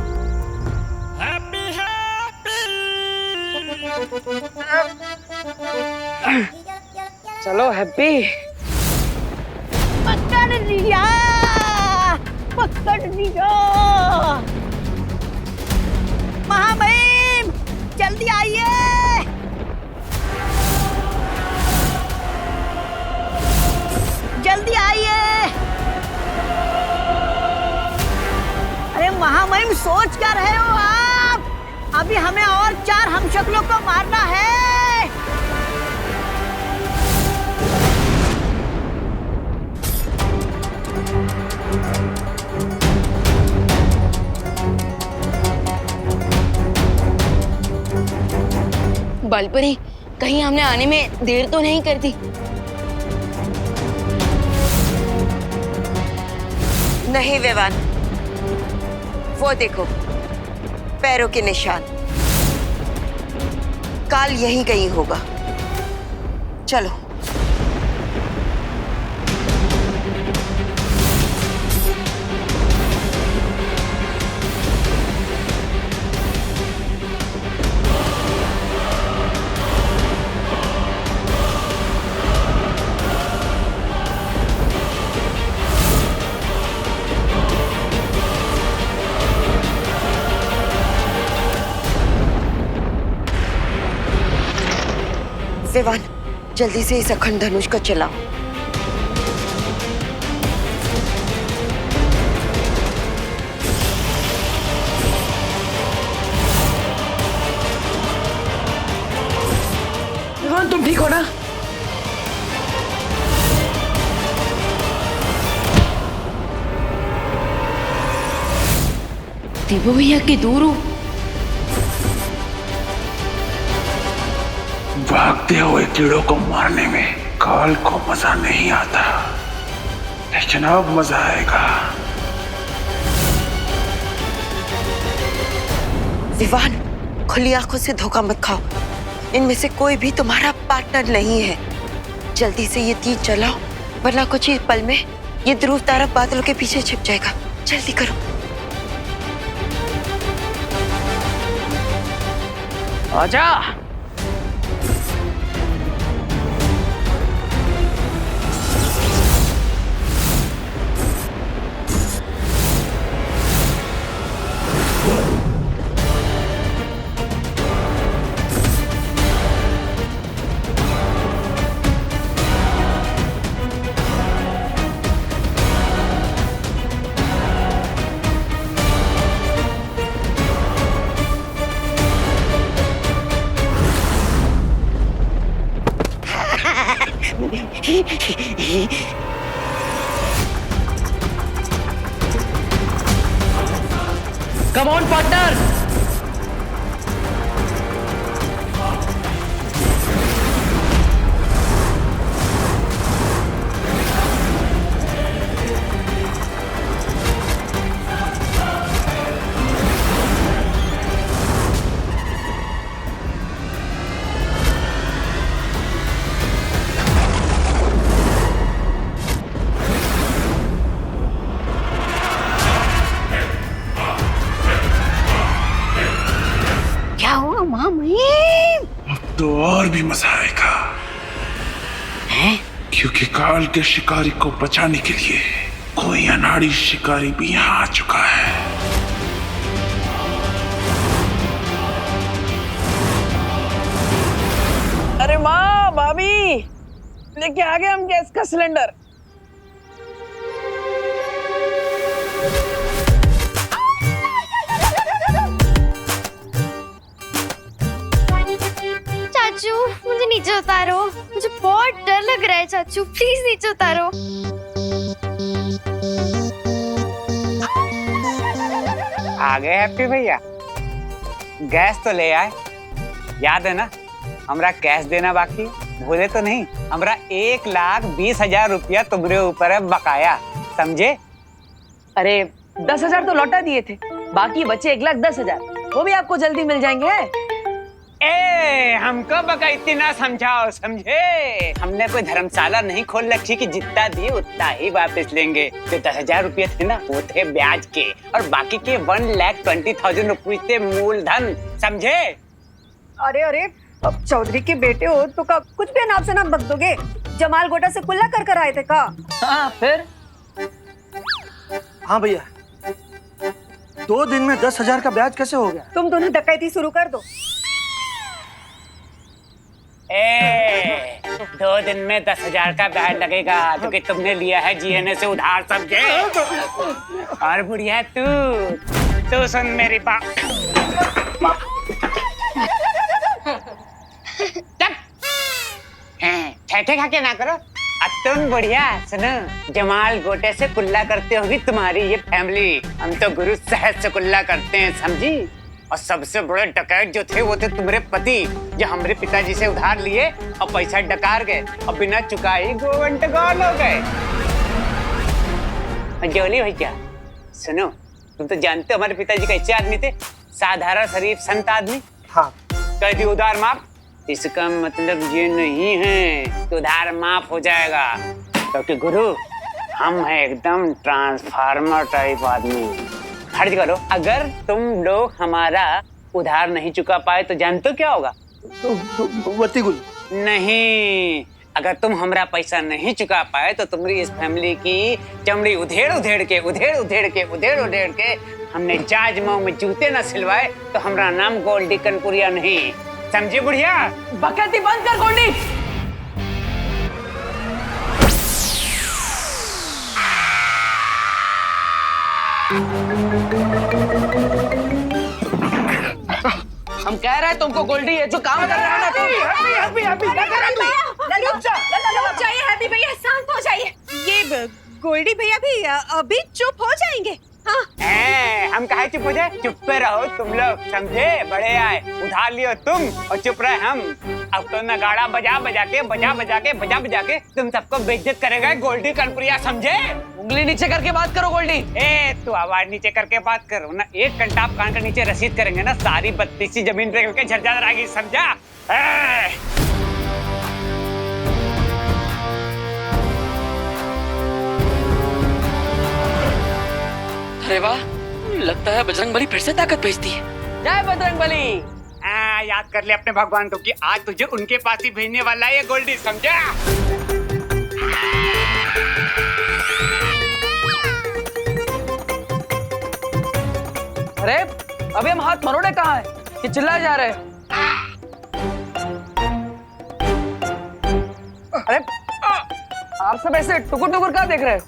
Speaker 5: चलो हैप्पी।
Speaker 10: पकड़ लिया, पकड़ लिया। महामहिम जल्दी आइए। जल्दी आइए। अरे महामहिम सोच क्या रहे हो आप? अभी हमें और 4 हमशक्लों को मारना है।
Speaker 1: बालपरी, कहीं हमने आने में देर तो नहीं कर दी?
Speaker 3: नहीं विवान, वो देखो पैरों के निशान। काल यहीं कहीं होगा। चलो। विवान, जल्दी से इस अखंड धनुष को चलाओ।
Speaker 5: विवान तुम ठीक हो ना?
Speaker 1: देवो भैया की दूर हो।
Speaker 7: भागते हुए कीड़ों को मारने में काल को मजा नहीं आता, लेकिन अब मजा आएगा।
Speaker 3: विवान, खुली आंखों से धोखा मत खाओ। इनमें से कोई भी तुम्हारा पार्टनर नहीं है। जल्दी से ये तीर चलाओ, वरना कुछ ही पल में ये ध्रुव तारा बादलों के पीछे छिप जाएगा। जल्दी करो।
Speaker 5: आजा।
Speaker 19: Come on partner.
Speaker 10: क्या हुआ माँ मुहिम?
Speaker 7: अब तो और भी मजा आएगा। क्योंकि काल के शिकारी को बचाने के लिए कोई अनाड़ी शिकारी भी यहाँ आ चुका है।
Speaker 19: अरे माँ, भाभी, लेके आ गए हम गैस का सिलेंडर।
Speaker 12: चाचू मुझे नीचे उतारो, मुझे बहुत डर लग रहा है चाचू, प्लीज नीचे उतारो।
Speaker 4: आ गए हैप्पी भैया, गैस तो ले आए। याद है ना, हमरा कैश देना बाकी, भूले तो नहीं? हमरा 1,20,000 रुपया तुम्हारे ऊपर है बकाया, समझे?
Speaker 5: अरे 10,000 तो लौटा दिए थे, बाकी बचे 1,10,000, वो भी आपको जल्दी मिल जाएंगे।
Speaker 4: ए, हमको बका इतना समझाओ, समझे? हमने कोई धर्मशाला नहीं खोल रखी कि जितना दिए उतना ही वापस लेंगे। जो 10,000 रुपये थे ना, वो थे ब्याज के, और बाकी के 1,20,000 रुपये थे मूलधन, समझे?
Speaker 6: अरे अरे, अब चौधरी के बेटे हो तो का कुछ भी नाम से नाम बक दोगे? जमाल गोटा से कुल्ला कर आए थे का?
Speaker 5: हाँ, फिर?
Speaker 16: हाँ भैया, 2 दिन में 10,000 का ब्याज कैसे हो गया?
Speaker 6: तुम दोनों डकैती शुरू कर दो।
Speaker 4: 2 दिन में 10,000 का ब्याज लगेगा, क्योंकि तुमने लिया है जीएनए से उधार, समझे? और बुढ़िया तू सुन मेरी बात। ठेठे खा के ना करो। अब तुम बढ़िया सुनो, जमाल गोटे से कुल्ला करते होगी तुम्हारी ये फैमिली, हम तो गुरु साहब से कुल्ला करते हैं, समझी? और सबसे बड़े डकैत जो थे वो थे तुम्हारे पति, जो हमारे पिताजी से उधार लिए और पैसा डकार गए और बिना चुकाई गोवंट गौल हो गए। जोली भैया सुनो, तुम तो जानते हो हमारे पिताजी कैसे आदमी थे, साधारण शरीफ संत आदमी।
Speaker 16: हाँ।
Speaker 4: कह दी उधार माफ, इसका मतलब ये नहीं है कि उधार माफ हो जाएगा, क्योंकि गुरु हम हैं एकदम ट्रांसफार्मर टाइप आदमी। फर्ज करो अगर तुम लोग हमारा उधार नहीं चुका पाए तो जानते हो क्या होगा? नहीं, अगर तुम हमारा पैसा नहीं चुका पाए तो तुम्हारी इस फैमिली की चमड़ी उधेड़ उधेड़ के हमने जाज माऊ में जूते न सिलवाए तो हमारा नाम गोल्डी कनपुरिया नहीं, समझी बुढ़िया?
Speaker 5: बकैती बंद कर गोल्डी। हम कह रहे हैं तुमको गोल्डी, ये जो काम कर रहा है ना
Speaker 6: हैप्पी भैया शांत हो जाइए। ये गोल्डी भैया भी अभी चुप हो जाएंगे। हाँ।
Speaker 4: हम कहे चुप हो जाए? चुप पे रहो तुम लोग, समझे? बड़े आए, उधार लियो तुम और चुप रहे हम। अब तो नगाड़ा बजा बजा के तुम सबको बेइज्जत करेगा गोल्डी कनपुरिया, समझे?
Speaker 5: उंगली नीचे करके बात करो गोल्डी।
Speaker 4: तू आवाज नीचे करके बात करो ना, 1 घंटा आप कान के नीचे रसीद करेंगे ना, सारी 32 जमीन पे करके झरझर आएगी, समझा?
Speaker 19: अरे वाह, लगता है बजरंगबली फिर से ताकत भेजती है।
Speaker 5: जय बजरंगबली।
Speaker 4: याद कर ले अपने भगवान को कि आज तुझे उनके पास ही भेजने वाला है ये गोल्डी, समझा?
Speaker 5: अरे अभी हम हाथ मरोड़े कहाँ है कि चिल्लाए जा रहे हैं? अरे आप सब ऐसे टुकुर टुकुर क्या देख रहे हो?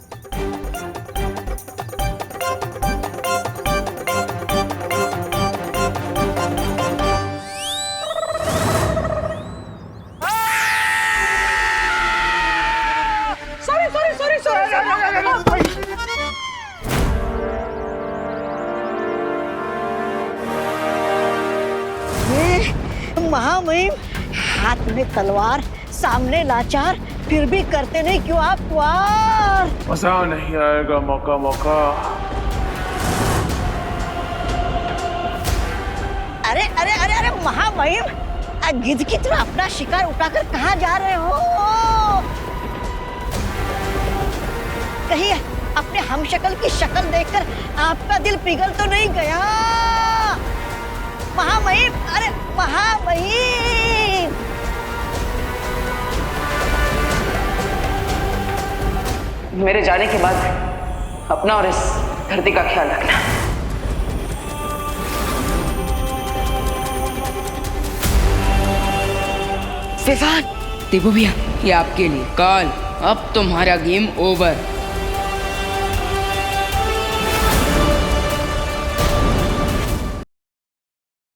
Speaker 10: महामहिम, हाथ में तलवार, सामने लाचार, फिर भी करते नहीं क्यों आप वार?
Speaker 13: मजा नहीं आएगा मौका मौका।
Speaker 10: अरे अरे अरे अरे महामहिम, गिद्ध की तरह अपना शिकार उठाकर कहाँ जा रहे हो? कहीं अपने हमशक्ल की शक्ल देखकर आपका दिल पिघल तो नहीं गया? महामहिम, अरे महामहिम!
Speaker 5: मेरे जाने के बाद अपना और इस धरती का ख्याल रखना।
Speaker 3: विवान!
Speaker 19: देवो भैया, ये आपके लिए। काल, अब तुम्हारा गेम ओवर।